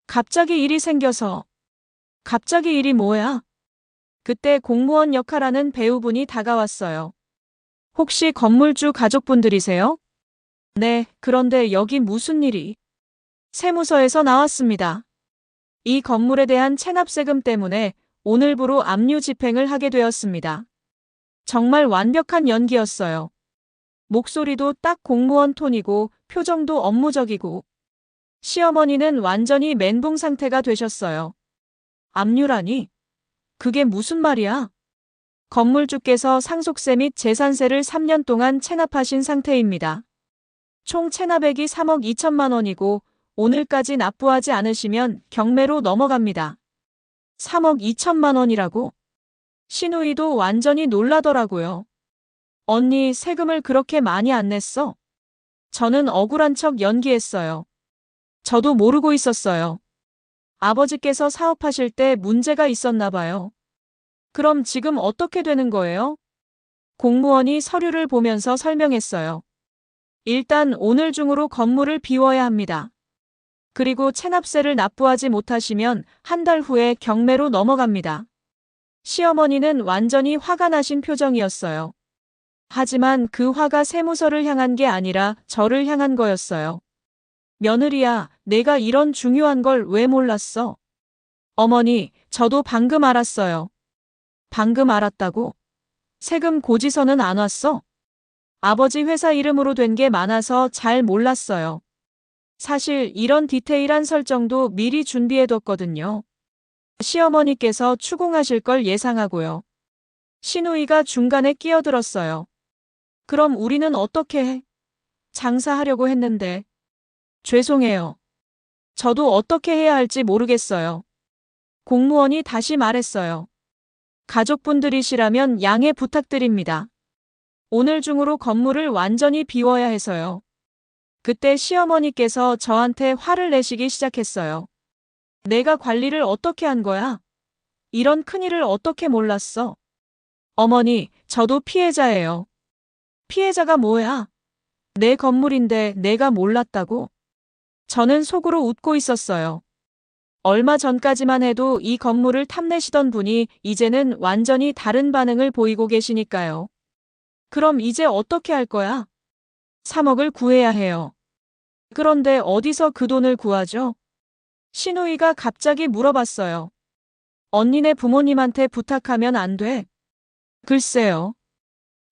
갑자기 일이 생겨서. 갑자기 일이 뭐야? 그때 공무원 역할하는 배우분이 다가왔어요. 혹시 건물주 가족분들이세요? 네, 그런데 여기 무슨 일이? 세무서에서 나왔습니다. 이 건물에 대한 체납세금 때문에 오늘부로 압류 집행을 하게 되었습니다. 정말 완벽한 연기였어요. 목소리도 딱 공무원 톤이고 표정도 업무적이고 시어머니는 완전히 멘붕 상태가 되셨어요. 압류라니? 그게 무슨 말이야? 건물주께서 상속세 및 재산세를 3년 동안 체납하신 상태입니다. 총 체납액이 3억 2천만 원이고 오늘까지 납부하지 않으시면 경매로 넘어갑니다. 3억 2천만 원이라고? 시누이도 완전히 놀라더라고요. 언니, 세금을 그렇게 많이 안 냈어? 저는 억울한 척 연기했어요. 저도 모르고 있었어요. 아버지께서 사업하실 때 문제가 있었나 봐요. 그럼 지금 어떻게 되는 거예요? 공무원이 서류를 보면서 설명했어요. 일단 오늘 중으로 건물을 비워야 합니다. 그리고 체납세를 납부하지 못하시면 한 달 후에 경매로 넘어갑니다. 시어머니는 완전히 화가 나신 표정이었어요. 하지만 그 화가 세무서를 향한 게 아니라 저를 향한 거였어요. 며느리야, 내가 이런 중요한 걸 왜 몰랐어? 어머니, 저도 방금 알았어요. 방금 알았다고? 세금 고지서는 안 왔어? 아버지 회사 이름으로 된 게 많아서 잘 몰랐어요. 사실 이런 디테일한 설정도 미리 준비해뒀거든요. 시어머니께서 추궁하실 걸 예상하고요. 시누이가 중간에 끼어들었어요. 그럼 우리는 어떻게 해? 장사하려고 했는데. 죄송해요. 저도 어떻게 해야 할지 모르겠어요. 공무원이 다시 말했어요. 가족분들이시라면 양해 부탁드립니다. 오늘 중으로 건물을 완전히 비워야 해서요. 그때 시어머니께서 저한테 화를 내시기 시작했어요. 내가 관리를 어떻게 한 거야? 이런 큰일을 어떻게 몰랐어? 어머니, 저도 피해자예요. 피해자가 뭐야? 내 건물인데 내가 몰랐다고? 저는 속으로 웃고 있었어요. 얼마 전까지만 해도 이 건물을 탐내시던 분이 이제는 완전히 다른 반응을 보이고 계시니까요. 그럼 이제 어떻게 할 거야? 3억을 구해야 해요. 그런데 어디서 그 돈을 구하죠? 시누이가 갑자기 물어봤어요. 언니네 부모님한테 부탁하면 안 돼? 글쎄요.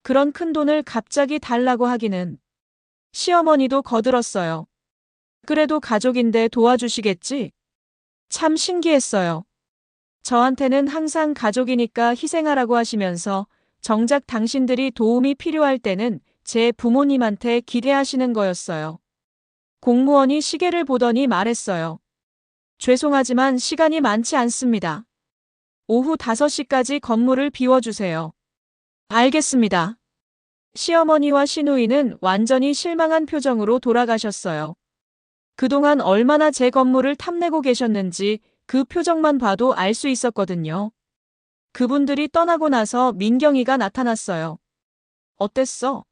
그런 큰 돈을 갑자기 달라고 하기는. 시어머니도 거들었어요. 그래도 가족인데 도와주시겠지? 참 신기했어요. 저한테는 항상 가족이니까 희생하라고 하시면서 정작 당신들이 도움이 필요할 때는 제 부모님한테 기대하시는 거였어요. 공무원이 시계를 보더니 말했어요. 죄송하지만 시간이 많지 않습니다. 오후 5시까지 건물을 비워주세요. 알겠습니다. 시어머니와 시누이는 완전히 실망한 표정으로 돌아가셨어요. 그동안 얼마나 제 건물을 탐내고 계셨는지 그 표정만 봐도 알 수 있었거든요. 그분들이 떠나고 나서 민경이가 나타났어요. 어땠어?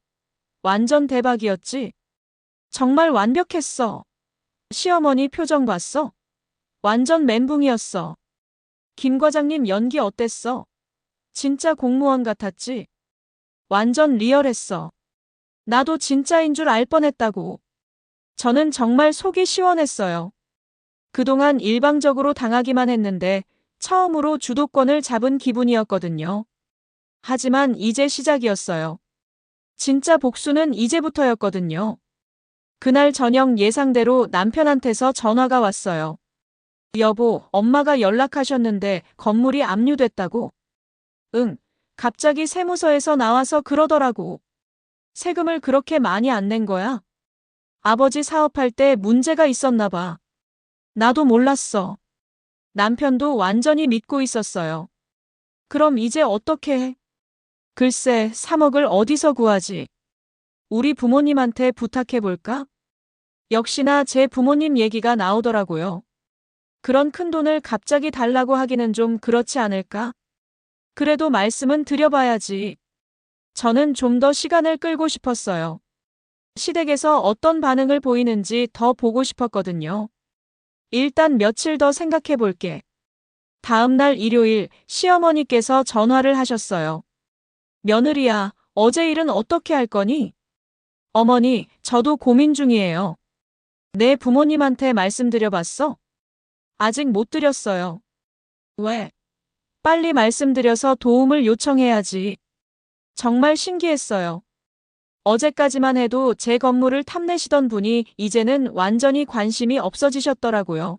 완전 대박이었지? 정말 완벽했어. 시어머니 표정 봤어? 완전 멘붕이었어. 김 과장님 연기 어땠어? 진짜 공무원 같았지? 완전 리얼했어. 나도 진짜인 줄 알 뻔했다고. 저는 정말 속이 시원했어요. 그동안 일방적으로 당하기만 했는데 처음으로 주도권을 잡은 기분이었거든요. 하지만 이제 시작이었어요. 진짜 복수는 이제부터였거든요. 그날 저녁 예상대로 남편한테서 전화가 왔어요. 여보, 엄마가 연락하셨는데 건물이 압류됐다고. 응, 갑자기 세무서에서 나와서 그러더라고. 세금을 그렇게 많이 안 낸 거야? 아버지 사업할 때 문제가 있었나 봐. 나도 몰랐어. 남편도 완전히 믿고 있었어요. 그럼 이제 어떻게 해? 글쎄, 3억을 어디서 구하지? 우리 부모님한테 부탁해볼까? 역시나 제 부모님 얘기가 나오더라고요. 그런 큰 돈을 갑자기 달라고 하기는 좀 그렇지 않을까? 그래도 말씀은 드려봐야지. 저는 좀 더 시간을 끌고 싶었어요. 시댁에서 어떤 반응을 보이는지 더 보고 싶었거든요. 일단 며칠 더 생각해 볼게. 다음 날 일요일 시어머니께서 전화를 하셨어요. 며느리야, 어제 일은 어떻게 할 거니? 어머니, 저도 고민 중이에요. 내 부모님한테 말씀드려봤어? 아직 못 드렸어요. 왜? 빨리 말씀드려서 도움을 요청해야지. 정말 신기했어요. 어제까지만 해도 제 건물을 탐내시던 분이 이제는 완전히 관심이 없어지셨더라고요.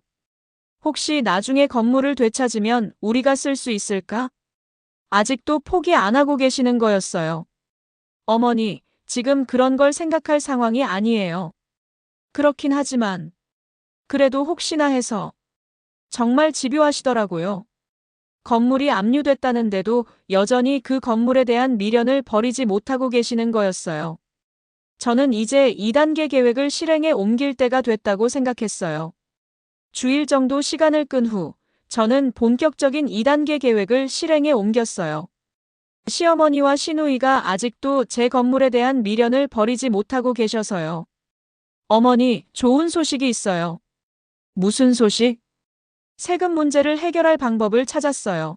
혹시 나중에 건물을 되찾으면 우리가 쓸 수 있을까? 아직도 포기 안 하고 계시는 거였어요. 어머니, 지금 그런 걸 생각할 상황이 아니에요. 그렇긴 하지만, 그래도 혹시나 해서 정말 집요하시더라고요. 건물이 압류됐다는데도 여전히 그 건물에 대한 미련을 버리지 못하고 계시는 거였어요. 저는 이제 2단계 계획을 실행에 옮길 때가 됐다고 생각했어요. 주일 정도 시간을 끈 후, 저는 본격적인 2단계 계획을 실행에 옮겼어요. 시어머니와 시누이가 아직도 제 건물에 대한 미련을 버리지 못하고 계셔서요. 어머니, 좋은 소식이 있어요. 무슨 소식? 세금 문제를 해결할 방법을 찾았어요.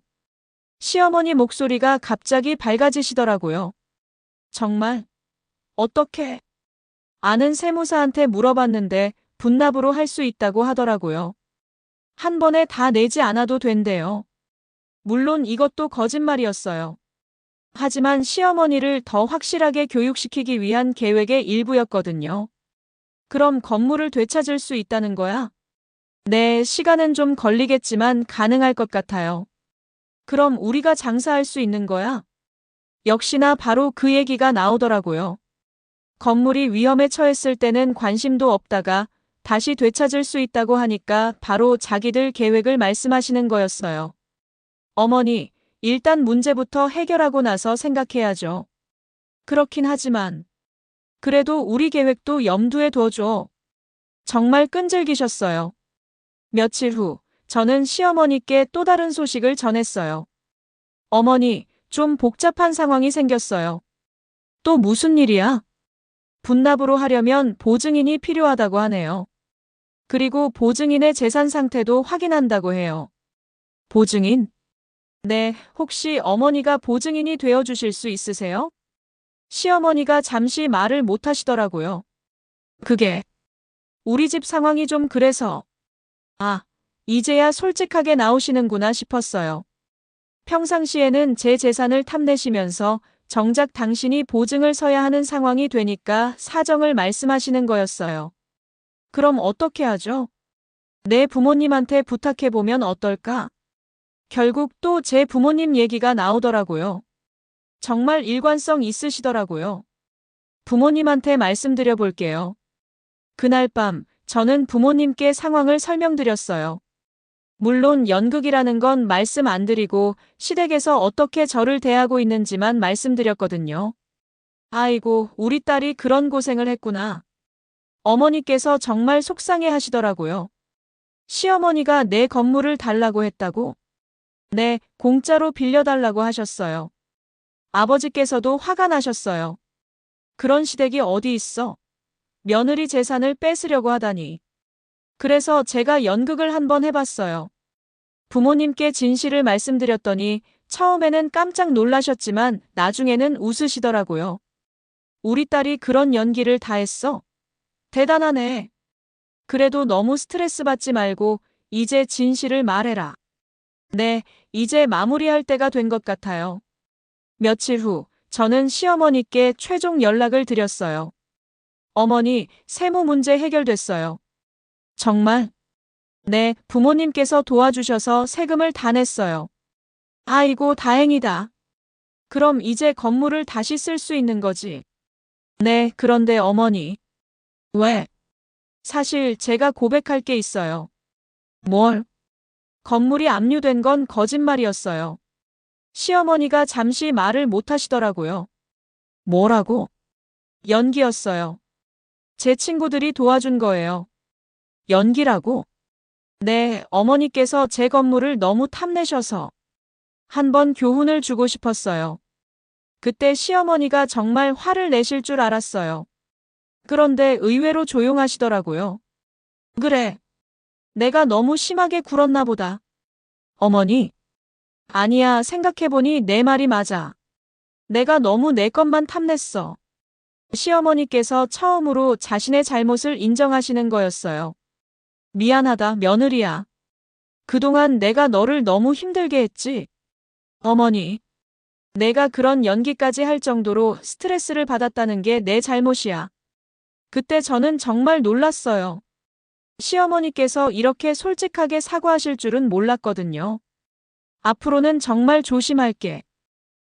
시어머니 목소리가 갑자기 밝아지시더라고요. 정말? 어떻게? 아는 세무사한테 물어봤는데 분납으로 할 수 있다고 하더라고요. 한 번에 다 내지 않아도 된대요. 물론 이것도 거짓말이었어요. 하지만 시어머니를 더 확실하게 교육시키기 위한 계획의 일부였거든요. 그럼 건물을 되찾을 수 있다는 거야? 네, 시간은 좀 걸리겠지만 가능할 것 같아요. 그럼 우리가 장사할 수 있는 거야? 역시나 바로 그 얘기가 나오더라고요. 건물이 위험에 처했을 때는 관심도 없다가 다시 되찾을 수 있다고 하니까 바로 자기들 계획을 말씀하시는 거였어요. 어머니, 일단 문제부터 해결하고 나서 생각해야죠. 그렇긴 하지만 그래도 우리 계획도 염두에 둬줘. 정말 끈질기셨어요. 며칠 후 저는 시어머니께 또 다른 소식을 전했어요. 어머니, 좀 복잡한 상황이 생겼어요. 또 무슨 일이야? 분납으로 하려면 보증인이 필요하다고 하네요. 그리고 보증인의 재산 상태도 확인한다고 해요. 보증인? 네, 혹시 어머니가 보증인이 되어 주실 수 있으세요? 시어머니가 잠시 말을 못 하시더라고요. 그게 우리 집 상황이 좀 그래서. 아, 이제야 솔직하게 나오시는구나 싶었어요. 평상시에는 제 재산을 탐내시면서 정작 당신이 보증을 서야 하는 상황이 되니까 사정을 말씀하시는 거였어요. 그럼 어떻게 하죠? 내 부모님한테 부탁해보면 어떨까? 결국 또 제 부모님 얘기가 나오더라고요. 정말 일관성 있으시더라고요. 부모님한테 말씀드려 볼게요. 그날 밤 저는 부모님께 상황을 설명드렸어요. 물론 연극이라는 건 말씀 안 드리고 시댁에서 어떻게 저를 대하고 있는지만 말씀드렸거든요. 아이고, 우리 딸이 그런 고생을 했구나. 어머니께서 정말 속상해 하시더라고요. 시어머니가 내 건물을 달라고 했다고? 네, 공짜로 빌려달라고 하셨어요. 아버지께서도 화가 나셨어요. 그런 시댁이 어디 있어? 며느리 재산을 뺏으려고 하다니. 그래서 제가 연극을 한번 해봤어요. 부모님께 진실을 말씀드렸더니 처음에는 깜짝 놀라셨지만 나중에는 웃으시더라고요. 우리 딸이 그런 연기를 다 했어? 대단하네. 그래도 너무 스트레스 받지 말고 이제 진실을 말해라. 네, 이제 마무리할 때가 된 것 같아요. 며칠 후, 저는 시어머니께 최종 연락을 드렸어요. 어머니, 세무 문제 해결됐어요. 정말? 네, 부모님께서 도와주셔서 세금을 다 냈어요. 아이고, 다행이다. 그럼 이제 건물을 다시 쓸 수 있는 거지? 네, 그런데 어머니. 왜? 사실 제가 고백할 게 있어요. 뭘? 건물이 압류된 건 거짓말이었어요. 시어머니가 잠시 말을 못 하시더라고요. 뭐라고? 연기였어요. 제 친구들이 도와준 거예요. 연기라고? 네, 어머니께서 제 건물을 너무 탐내셔서 한번 교훈을 주고 싶었어요. 그때 시어머니가 정말 화를 내실 줄 알았어요. 그런데 의외로 조용하시더라고요. 그래, 내가 너무 심하게 굴었나 보다. 어머니, 아니야, 생각해보니 내 말이 맞아. 내가 너무 내 것만 탐냈어. 시어머니께서 처음으로 자신의 잘못을 인정하시는 거였어요. 미안하다, 며느리야. 그동안 내가 너를 너무 힘들게 했지. 어머니, 내가 그런 연기까지 할 정도로 스트레스를 받았다는 게 내 잘못이야. 그때 저는 정말 놀랐어요. 시어머니께서 이렇게 솔직하게 사과하실 줄은 몰랐거든요. 앞으로는 정말 조심할게.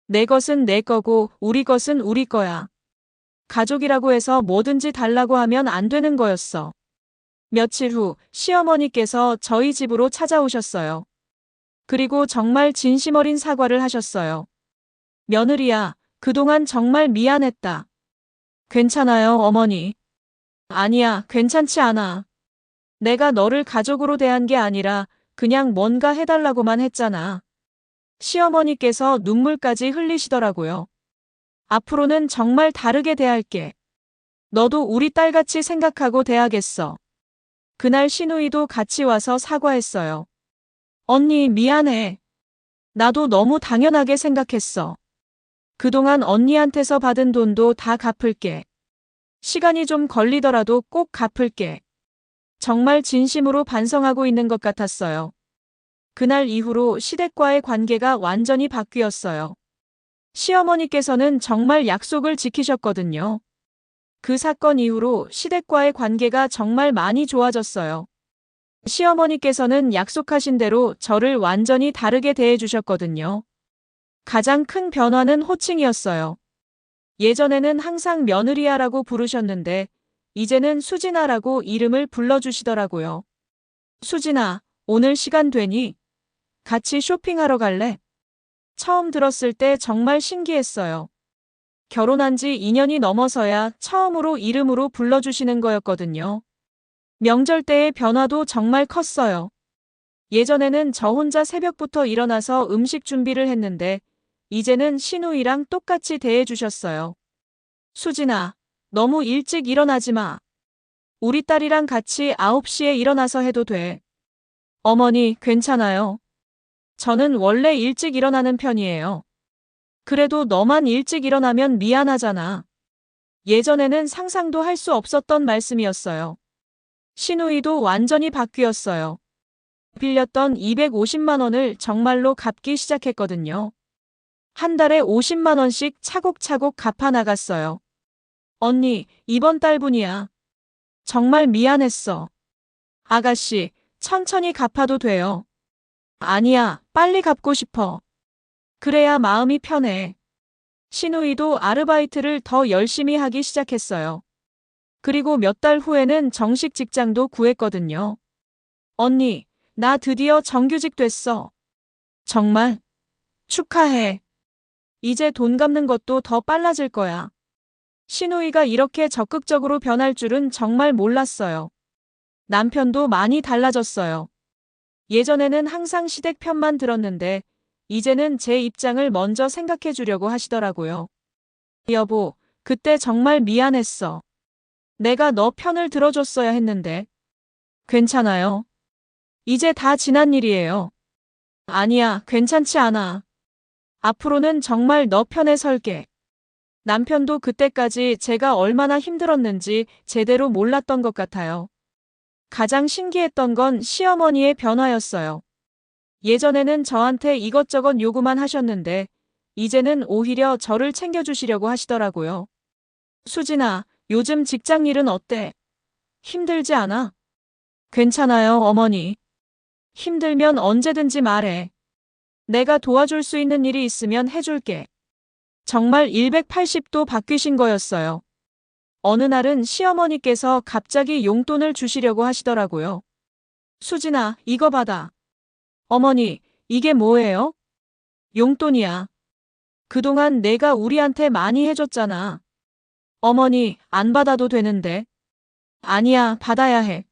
내 것은 내 거고 우리 것은 우리 거야. 가족이라고 해서 뭐든지 달라고 하면 안 되는 거였어. 며칠 후 시어머니께서 저희 집으로 찾아오셨어요. 그리고 정말 진심 어린 사과를 하셨어요. 며느리야, 그동안 정말 미안했다. 괜찮아요, 어머니. 아니야, 괜찮지 않아. 내가 너를 가족으로 대한 게 아니라 그냥 뭔가 해달라고만 했잖아. 시어머니께서 눈물까지 흘리시더라고요. 앞으로는 정말 다르게 대할게. 너도 우리 딸같이 생각하고 대하겠어. 그날 시누이도 같이 와서 사과했어요. 언니, 미안해. 나도 너무 당연하게 생각했어. 그동안 언니한테서 받은 돈도 다 갚을게. 시간이 좀 걸리더라도 꼭 갚을게. 정말 진심으로 반성하고 있는 것 같았어요. 그날 이후로 시댁과의 관계가 완전히 바뀌었어요. 시어머니께서는 정말 약속을 지키셨거든요. 그 사건 이후로 시댁과의 관계가 정말 많이 좋아졌어요. 시어머니께서는 약속하신 대로 저를 완전히 다르게 대해주셨거든요. 가장 큰 변화는 호칭이었어요. 예전에는 항상 며느리야라고 부르셨는데 이제는 수진아라고 이름을 불러주시더라고요. 수진아, 오늘 시간 되니? 같이 쇼핑하러 갈래? 처음 들었을 때 정말 신기했어요. 결혼한 지 2년이 넘어서야 처음으로 이름으로 불러주시는 거였거든요. 명절 때의 변화도 정말 컸어요. 예전에는 저 혼자 새벽부터 일어나서 음식 준비를 했는데 이제는 시누이랑 똑같이 대해주셨어요. 수진아, 너무 일찍 일어나지 마. 우리 딸이랑 같이 9시에 일어나서 해도 돼. 어머니, 괜찮아요. 저는 원래 일찍 일어나는 편이에요. 그래도 너만 일찍 일어나면 미안하잖아. 예전에는 상상도 할 수 없었던 말씀이었어요. 시누이도 완전히 바뀌었어요. 빌렸던 250만 원을 정말로 갚기 시작했거든요. 한 달에 50만 원씩 차곡차곡 갚아 나갔어요. 언니, 이번 달분이야. 정말 미안했어. 아가씨, 천천히 갚아도 돼요. 아니야, 빨리 갚고 싶어. 그래야 마음이 편해. 시누이도 아르바이트를 더 열심히 하기 시작했어요. 그리고 몇 달 후에는 정식 직장도 구했거든요. 언니, 나 드디어 정규직 됐어. 정말 축하해. 이제 돈 갚는 것도 더 빨라질 거야. 시누이가 이렇게 적극적으로 변할 줄은 정말 몰랐어요. 남편도 많이 달라졌어요. 예전에는 항상 시댁 편만 들었는데 이제는 제 입장을 먼저 생각해 주려고 하시더라고요. 여보, 그때 정말 미안했어. 내가 너 편을 들어줬어야 했는데. 괜찮아요. 이제 다 지난 일이에요. 아니야, 괜찮지 않아. 앞으로는 정말 너 편에 설게. 남편도 그때까지 제가 얼마나 힘들었는지 제대로 몰랐던 것 같아요. 가장 신기했던 건 시어머니의 변화였어요. 예전에는 저한테 이것저것 요구만 하셨는데 이제는 오히려 저를 챙겨주시려고 하시더라고요. 수진아, 요즘 직장 일은 어때? 힘들지 않아? 괜찮아요, 어머니. 힘들면 언제든지 말해. 내가 도와줄 수 있는 일이 있으면 해줄게. 정말 180도 바뀌신 거였어요. 어느 날은 시어머니께서 갑자기 용돈을 주시려고 하시더라고요. 수진아, 이거 받아. 어머니, 이게 뭐예요? 용돈이야. 그동안 내가 우리한테 많이 해줬잖아. 어머니, 안 받아도 되는데. 아니야, 받아야 해.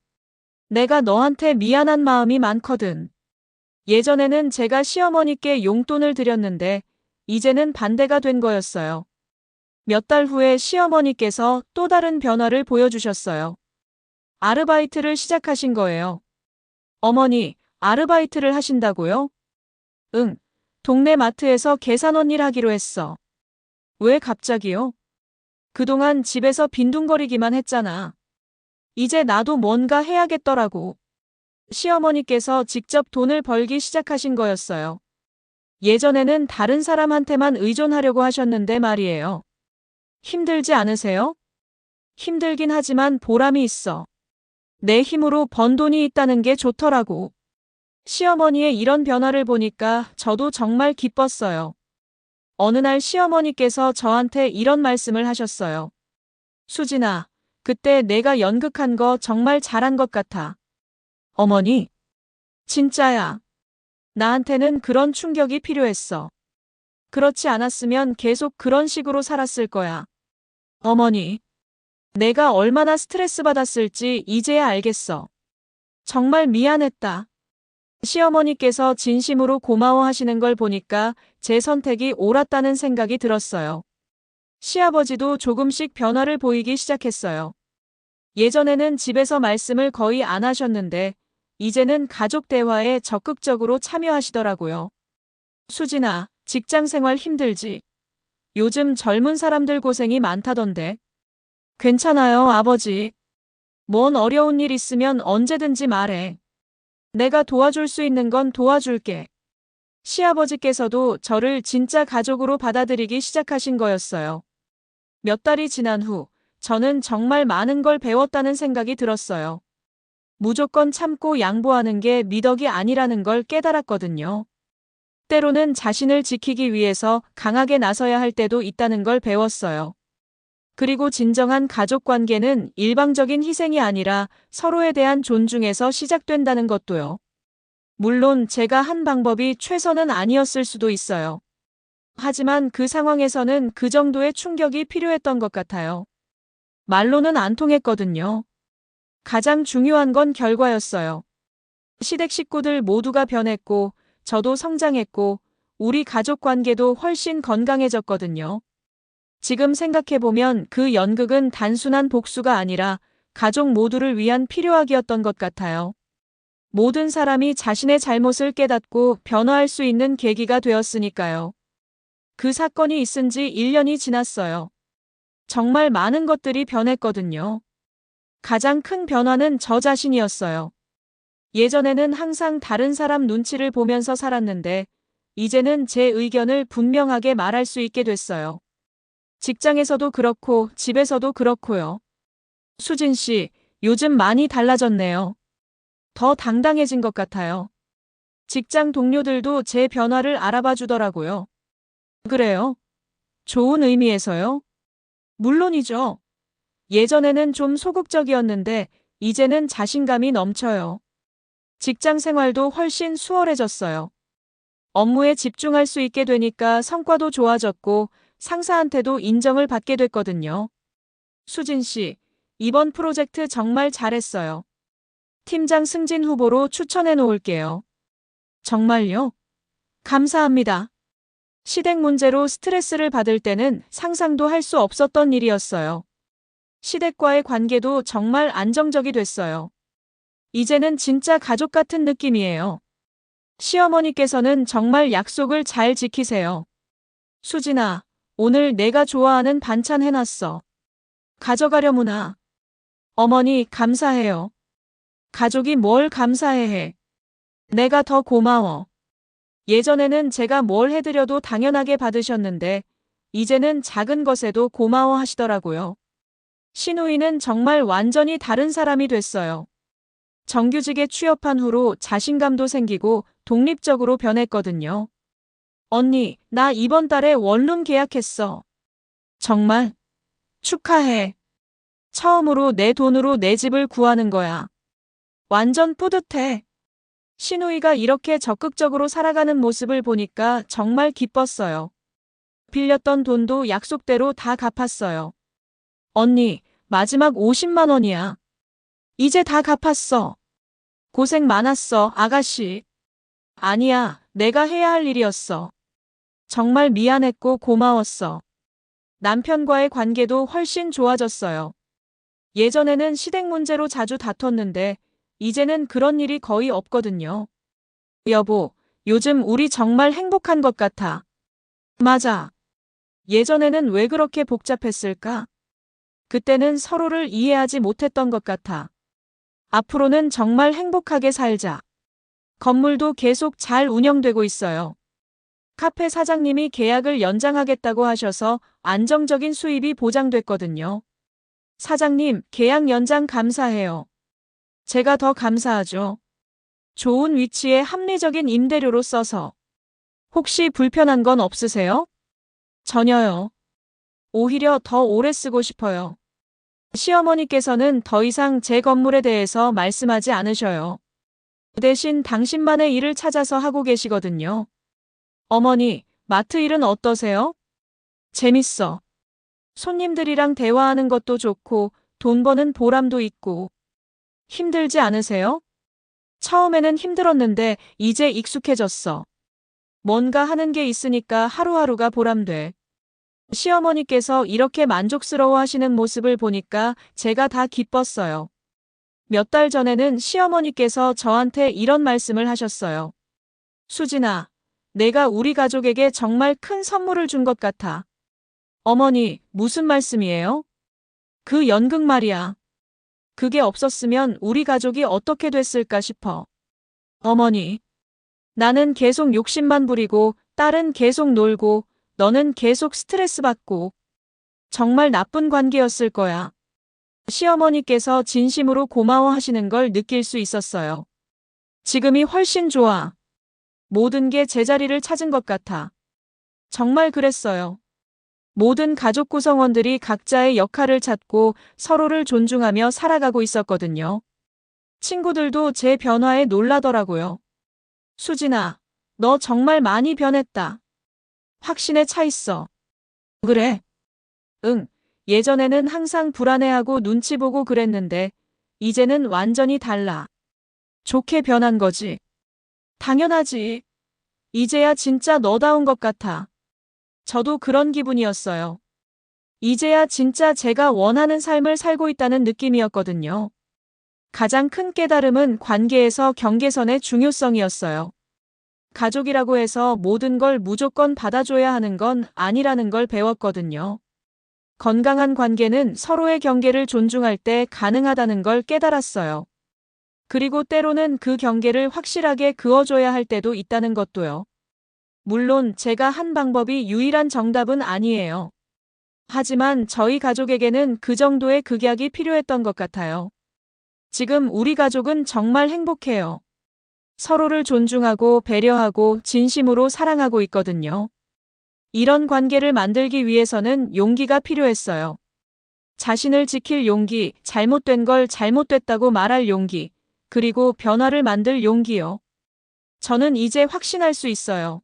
내가 너한테 미안한 마음이 많거든. 예전에는 제가 시어머니께 용돈을 드렸는데 이제는 반대가 된 거였어요. 몇 달 후에 시어머니께서 또 다른 변화를 보여주셨어요. 아르바이트를 시작하신 거예요. 어머니, 아르바이트를 하신다고요? 응. 동네 마트에서 계산원 일 하기로 했어. 왜 갑자기요? 그동안 집에서 빈둥거리기만 했잖아. 이제 나도 뭔가 해야겠더라고. 시어머니께서 직접 돈을 벌기 시작하신 거였어요. 예전에는 다른 사람한테만 의존하려고 하셨는데 말이에요. 힘들지 않으세요? 힘들긴 하지만 보람이 있어. 내 힘으로 번 돈이 있다는 게 좋더라고. 시어머니의 이런 변화를 보니까 저도 정말 기뻤어요. 어느 날 시어머니께서 저한테 이런 말씀을 하셨어요. 수진아, 그때 내가 연극한 거 정말 잘한 것 같아. 어머니, 진짜야. 나한테는 그런 충격이 필요했어. 그렇지 않았으면 계속 그런 식으로 살았을 거야. 어머니, 내가 얼마나 스트레스 받았을지 이제야 알겠어. 정말 미안했다. 시어머니께서 진심으로 고마워하시는 걸 보니까 제 선택이 옳았다는 생각이 들었어요. 시아버지도 조금씩 변화를 보이기 시작했어요. 예전에는 집에서 말씀을 거의 안 하셨는데 이제는 가족 대화에 적극적으로 참여하시더라고요. 수진아, 직장 생활 힘들지? 요즘 젊은 사람들 고생이 많다던데. 괜찮아요, 아버지. 뭔 어려운 일 있으면 언제든지 말해. 내가 도와줄 수 있는 건 도와줄게. 시아버지께서도 저를 진짜 가족으로 받아들이기 시작하신 거였어요. 몇 달이 지난 후 저는 정말 많은 걸 배웠다는 생각이 들었어요. 무조건 참고 양보하는 게 미덕이 아니라는 걸 깨달았거든요. 때로는 자신을 지키기 위해서 강하게 나서야 할 때도 있다는 걸 배웠어요. 그리고 진정한 가족 관계는 일방적인 희생이 아니라 서로에 대한 존중에서 시작된다는 것도요. 물론 제가 한 방법이 최선은 아니었을 수도 있어요. 하지만 그 상황에서는 그 정도의 충격이 필요했던 것 같아요. 말로는 안 통했거든요. 가장 중요한 건 결과였어요. 시댁 식구들 모두가 변했고, 저도 성장했고, 우리 가족 관계도 훨씬 건강해졌거든요. 지금 생각해보면 그 연극은 단순한 복수가 아니라 가족 모두를 위한 필요악이었던 것 같아요. 모든 사람이 자신의 잘못을 깨닫고 변화할 수 있는 계기가 되었으니까요. 그 사건이 있은 지 1년이 지났어요. 정말 많은 것들이 변했거든요. 가장 큰 변화는 저 자신이었어요. 예전에는 항상 다른 사람 눈치를 보면서 살았는데, 이제는 제 의견을 분명하게 말할 수 있게 됐어요. 직장에서도 그렇고 집에서도 그렇고요. 수진 씨, 요즘 많이 달라졌네요. 더 당당해진 것 같아요. 직장 동료들도 제 변화를 알아봐 주더라고요. 그래요? 좋은 의미에서요? 물론이죠. 예전에는 좀 소극적이었는데 이제는 자신감이 넘쳐요. 직장 생활도 훨씬 수월해졌어요. 업무에 집중할 수 있게 되니까 성과도 좋아졌고 상사한테도 인정을 받게 됐거든요. 수진 씨, 이번 프로젝트 정말 잘했어요. 팀장 승진 후보로 추천해 놓을게요. 정말요? 감사합니다. 시댁 문제로 스트레스를 받을 때는 상상도 할 수 없었던 일이었어요. 시댁과의 관계도 정말 안정적이 됐어요. 이제는 진짜 가족 같은 느낌이에요. 시어머니께서는 정말 약속을 잘 지키세요. 수진아, 오늘 내가 좋아하는 반찬 해놨어. 가져가려무나. 어머니, 감사해요. 가족이 뭘 감사해. 내가 더 고마워. 예전에는 제가 뭘 해드려도 당연하게 받으셨는데, 이제는 작은 것에도 고마워하시더라고요. 시누이는 정말 완전히 다른 사람이 됐어요. 정규직에 취업한 후로 자신감도 생기고 독립적으로 변했거든요. 언니, 나 이번 달에 원룸 계약했어. 정말? 축하해. 처음으로 내 돈으로 내 집을 구하는 거야. 완전 뿌듯해. 시누이가 이렇게 적극적으로 살아가는 모습을 보니까 정말 기뻤어요. 빌렸던 돈도 약속대로 다 갚았어요. 언니, 마지막 50만 원이야. 이제 다 갚았어. 고생 많았어, 아가씨. 아니야, 내가 해야 할 일이었어. 정말 미안했고 고마웠어. 남편과의 관계도 훨씬 좋아졌어요. 예전에는 시댁 문제로 자주 다퉜는데, 이제는 그런 일이 거의 없거든요. 여보, 요즘 우리 정말 행복한 것 같아. 맞아. 예전에는 왜 그렇게 복잡했을까? 그때는 서로를 이해하지 못했던 것 같아. 앞으로는 정말 행복하게 살자. 건물도 계속 잘 운영되고 있어요. 카페 사장님이 계약을 연장하겠다고 하셔서 안정적인 수입이 보장됐거든요. 사장님, 계약 연장 감사해요. 제가 더 감사하죠. 좋은 위치에 합리적인 임대료로 써서. 혹시 불편한 건 없으세요? 전혀요. 오히려 더 오래 쓰고 싶어요. 시어머니께서는 더 이상 제 건물에 대해서 말씀하지 않으셔요. 대신 당신만의 일을 찾아서 하고 계시거든요. 어머니, 마트 일은 어떠세요? 재밌어. 손님들이랑 대화하는 것도 좋고 돈 버는 보람도 있고. 힘들지 않으세요? 처음에는 힘들었는데 이제 익숙해졌어. 뭔가 하는 게 있으니까 하루하루가 보람돼. 시어머니께서 이렇게 만족스러워 하시는 모습을 보니까 제가 다 기뻤어요. 몇 달 전에는 시어머니께서 저한테 이런 말씀을 하셨어요. 수진아, 내가 우리 가족에게 정말 큰 선물을 준 것 같아. 어머니, 무슨 말씀이에요? 그 연극 말이야. 그게 없었으면 우리 가족이 어떻게 됐을까 싶어. 어머니, 나는 계속 욕심만 부리고 딸은 계속 놀고 너는 계속 스트레스 받고 정말 나쁜 관계였을 거야. 시어머니께서 진심으로 고마워하시는 걸 느낄 수 있었어요. 지금이 훨씬 좋아. 모든 게 제자리를 찾은 것 같아. 정말 그랬어요. 모든 가족 구성원들이 각자의 역할을 찾고 서로를 존중하며 살아가고 있었거든요. 친구들도 제 변화에 놀라더라고요. 수진아, 너 정말 많이 변했다. 확신에 차 있어. 그래? 응, 예전에는 항상 불안해하고 눈치 보고 그랬는데, 이제는 완전히 달라. 좋게 변한 거지. 당연하지. 이제야 진짜 너다운 것 같아. 저도 그런 기분이었어요. 이제야 진짜 제가 원하는 삶을 살고 있다는 느낌이었거든요. 가장 큰 깨달음은 관계에서 경계선의 중요성이었어요. 가족이라고 해서 모든 걸 무조건 받아줘야 하는 건 아니라는 걸 배웠거든요. 건강한 관계는 서로의 경계를 존중할 때 가능하다는 걸 깨달았어요. 그리고 때로는 그 경계를 확실하게 그어줘야 할 때도 있다는 것도요. 물론 제가 한 방법이 유일한 정답은 아니에요. 하지만 저희 가족에게는 그 정도의 극약이 필요했던 것 같아요. 지금 우리 가족은 정말 행복해요. 서로를 존중하고 배려하고 진심으로 사랑하고 있거든요. 이런 관계를 만들기 위해서는 용기가 필요했어요. 자신을 지킬 용기, 잘못된 걸 잘못됐다고 말할 용기, 그리고 변화를 만들 용기요. 저는 이제 확신할 수 있어요.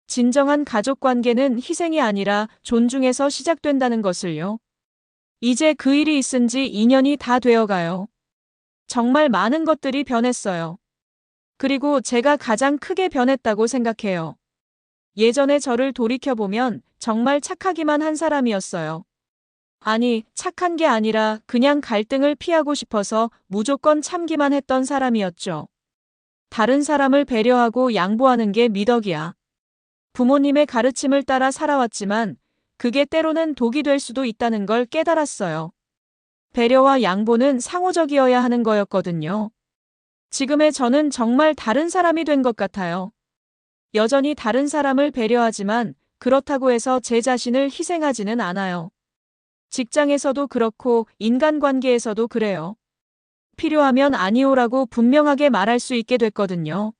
진정한 가족 관계는 희생이 아니라 존중에서 시작된다는 것을요. 이제 그 일이 있은 지 2년이 다 되어가요. 정말 많은 것들이 변했어요. 그리고 제가 가장 크게 변했다고 생각해요. 예전에 저를 돌이켜보면 정말 착하기만 한 사람이었어요. 아니, 착한 게 아니라 그냥 갈등을 피하고 싶어서 무조건 참기만 했던 사람이었죠. 다른 사람을 배려하고 양보하는 게 미덕이야. 부모님의 가르침을 따라 살아왔지만 그게 때로는 독이 될 수도 있다는 걸 깨달았어요. 배려와 양보는 상호적이어야 하는 거였거든요. 지금의 저는 정말 다른 사람이 된 것 같아요. 여전히 다른 사람을 배려하지만 그렇다고 해서 제 자신을 희생하지는 않아요. 직장에서도 그렇고 인간관계에서도 그래요. 필요하면 아니오라고 분명하게 말할 수 있게 됐거든요.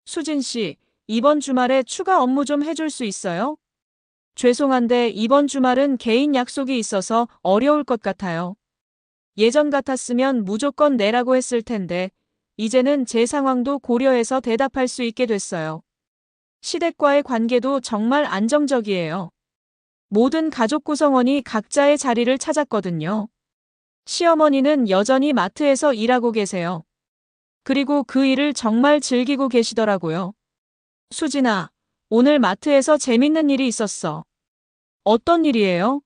수진 씨, 이번 주말에 추가 업무 좀 해줄 수 있어요? 죄송한데 이번 주말은 개인 약속이 있어서 어려울 것 같아요. 예전 같았으면 무조건 내라고 했을 텐데 이제는 제 상황도 고려해서 대답할 수 있게 됐어요. 시댁과의 관계도 정말 안정적이에요. 모든 가족 구성원이 각자의 자리를 찾았거든요. 시어머니는 여전히 마트에서 일하고 계세요. 그리고 그 일을 정말 즐기고 계시더라고요. 수진아, 오늘 마트에서 재밌는 일이 있었어. 어떤 일이에요?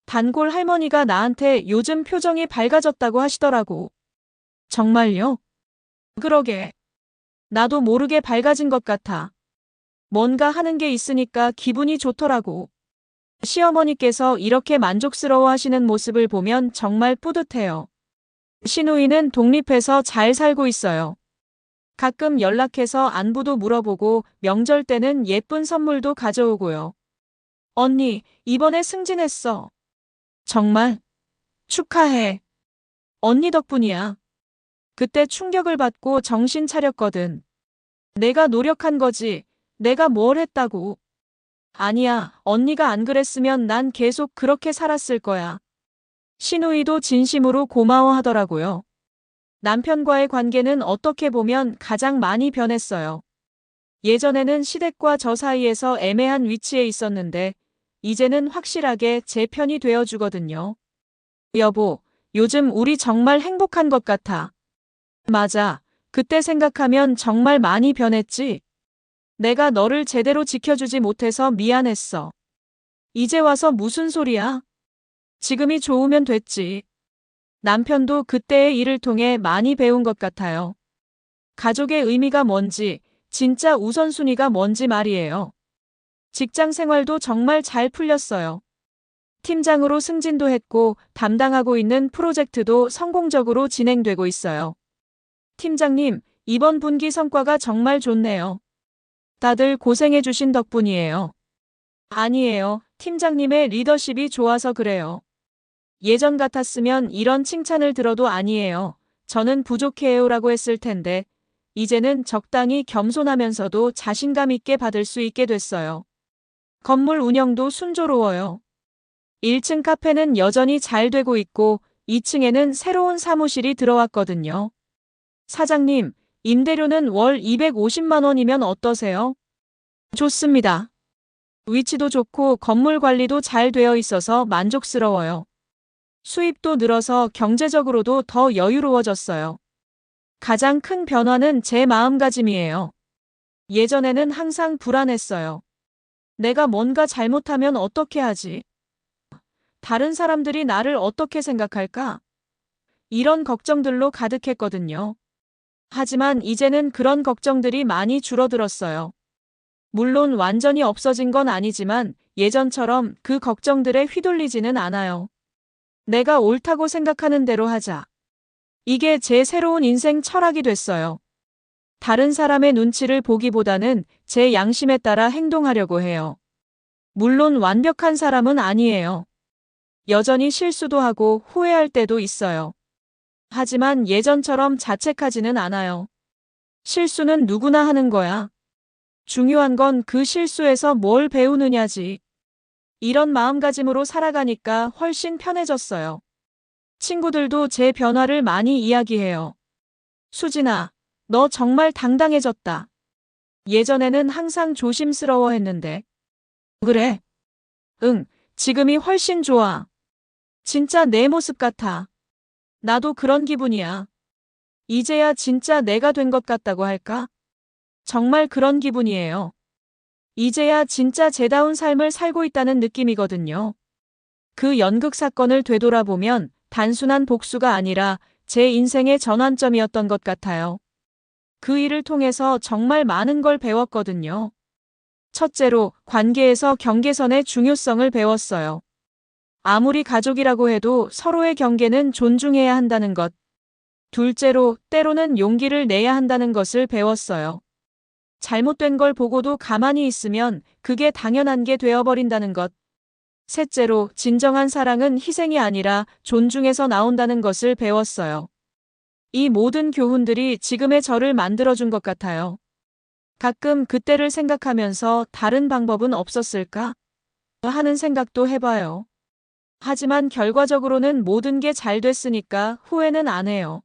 단골 할머니가 나한테 요즘 표정이 밝아졌다고 하시더라고. 정말요? 그러게. 나도 모르게 밝아진 것 같아. 뭔가 하는 게 있으니까 기분이 좋더라고. 시어머니께서 이렇게 만족스러워 하시는 모습을 보면 정말 뿌듯해요. 시누이는 독립해서 잘 살고 있어요. 가끔 연락해서 안부도 물어보고 명절 때는 예쁜 선물도 가져오고요. 언니, 이번에 승진했어. 정말? 축하해. 언니 덕분이야. 그때 충격을 받고 정신 차렸거든. 내가 노력한 거지. 내가 뭘 했다고. 아니야, 언니가 안 그랬으면 난 계속 그렇게 살았을 거야. 시누이도 진심으로 고마워하더라고요. 남편과의 관계는 어떻게 보면 가장 많이 변했어요. 예전에는 시댁과 저 사이에서 애매한 위치에 있었는데 이제는 확실하게 제 편이 되어주거든요. 여보, 요즘 우리 정말 행복한 것 같아. 맞아. 그때 생각하면 정말 많이 변했지. 내가 너를 제대로 지켜주지 못해서 미안했어. 이제 와서 무슨 소리야? 지금이 좋으면 됐지. 남편도 그때의 일을 통해 많이 배운 것 같아요. 가족의 의미가 뭔지, 진짜 우선순위가 뭔지 말이에요. 직장 생활도 정말 잘 풀렸어요. 팀장으로 승진도 했고 담당하고 있는 프로젝트도 성공적으로 진행되고 있어요. 팀장님, 이번 분기 성과가 정말 좋네요. 다들 고생해주신 덕분이에요. 아니에요. 팀장님의 리더십이 좋아서 그래요. 예전 같았으면 이런 칭찬을 들어도 아니에요. 저는 부족해요라고 했을 텐데 이제는 적당히 겸손하면서도 자신감 있게 받을 수 있게 됐어요. 건물 운영도 순조로워요. 1층 카페는 여전히 잘 되고 있고 2층에는 새로운 사무실이 들어왔거든요. 사장님, 임대료는 월 250만 원이면 어떠세요? 좋습니다. 위치도 좋고 건물 관리도 잘 되어 있어서 만족스러워요. 수입도 늘어서 경제적으로도 더 여유로워졌어요. 가장 큰 변화는 제 마음가짐이에요. 예전에는 항상 불안했어요. 내가 뭔가 잘못하면 어떻게 하지? 다른 사람들이 나를 어떻게 생각할까? 이런 걱정들로 가득했거든요. 하지만 이제는 그런 걱정들이 많이 줄어들었어요. 물론 완전히 없어진 건 아니지만 예전처럼 그 걱정들에 휘둘리지는 않아요. 내가 옳다고 생각하는 대로 하자. 이게 제 새로운 인생 철학이 됐어요. 다른 사람의 눈치를 보기보다는 제 양심에 따라 행동하려고 해요. 물론 완벽한 사람은 아니에요. 여전히 실수도 하고 후회할 때도 있어요. 하지만 예전처럼 자책하지는 않아요. 실수는 누구나 하는 거야. 중요한 건 그 실수에서 뭘 배우느냐지. 이런 마음가짐으로 살아가니까 훨씬 편해졌어요. 친구들도 제 변화를 많이 이야기해요. 수진아, 너 정말 당당해졌다. 예전에는 항상 조심스러워했는데. 그래? 응, 지금이 훨씬 좋아. 진짜 내 모습 같아. 나도 그런 기분이야. 이제야 진짜 내가 된 것 같다고 할까? 정말 그런 기분이에요. 이제야 진짜 제다운 삶을 살고 있다는 느낌이거든요. 그 연극 사건을 되돌아보면 단순한 복수가 아니라 제 인생의 전환점이었던 것 같아요. 그 일을 통해서 정말 많은 걸 배웠거든요. 첫째로, 관계에서 경계선의 중요성을 배웠어요. 아무리 가족이라고 해도 서로의 경계는 존중해야 한다는 것. 둘째로, 때로는 용기를 내야 한다는 것을 배웠어요. 잘못된 걸 보고도 가만히 있으면 그게 당연한 게 되어버린다는 것. 셋째로, 진정한 사랑은 희생이 아니라 존중에서 나온다는 것을 배웠어요. 이 모든 교훈들이 지금의 저를 만들어준 것 같아요. 가끔 그때를 생각하면서 다른 방법은 없었을까? 하는 생각도 해봐요. 하지만 결과적으로는 모든 게 잘 됐으니까 후회는 안 해요.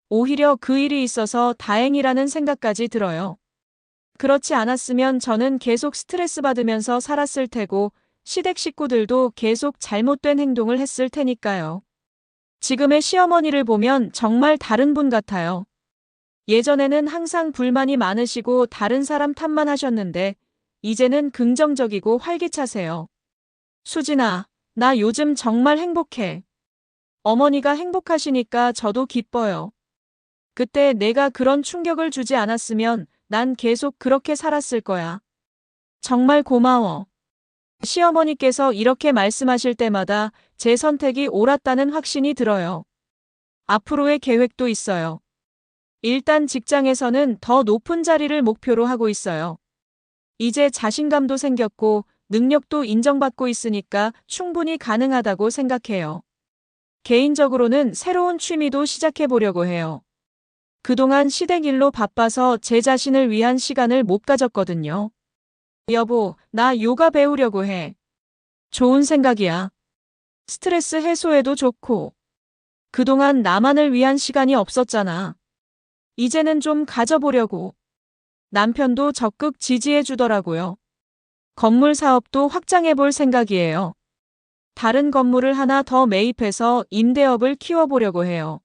오히려 그 일이 있어서 다행이라는 생각까지 들어요. 그렇지 않았으면 저는 계속 스트레스 받으면서 살았을 테고 시댁 식구들도 계속 잘못된 행동을 했을 테니까요. 지금의 시어머니를 보면 정말 다른 분 같아요. 예전에는 항상 불만이 많으시고 다른 사람 탓만 하셨는데 이제는 긍정적이고 활기차세요. 수진아, 나 요즘 정말 행복해. 어머니가 행복하시니까 저도 기뻐요. 그때 내가 그런 충격을 주지 않았으면 난 계속 그렇게 살았을 거야. 정말 고마워. 시어머니께서 이렇게 말씀하실 때마다 제 선택이 옳았다는 확신이 들어요. 앞으로의 계획도 있어요. 일단 직장에서는 더 높은 자리를 목표로 하고 있어요. 이제 자신감도 생겼고 능력도 인정받고 있으니까 충분히 가능하다고 생각해요. 개인적으로는 새로운 취미도 시작해 보려고 해요. 그동안 시댁 일로 바빠서 제 자신을 위한 시간을 못 가졌거든요. 여보, 나 요가 배우려고 해. 좋은 생각이야. 스트레스 해소에도 좋고. 그동안 나만을 위한 시간이 없었잖아. 이제는 좀 가져보려고. 남편도 적극 지지해 주더라고요. 건물 사업도 확장해 볼 생각이에요. 다른 건물을 하나 더 매입해서 임대업을 키워보려고 해요.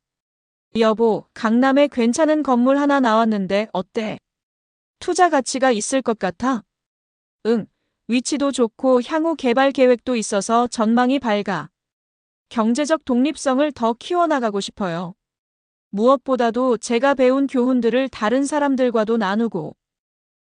여보, 강남에 괜찮은 건물 하나 나왔는데 어때? 투자 가치가 있을 것 같아? 응, 위치도 좋고 향후 개발 계획도 있어서 전망이 밝아. 경제적 독립성을 더 키워나가고 싶어요. 무엇보다도 제가 배운 교훈들을 다른 사람들과도 나누고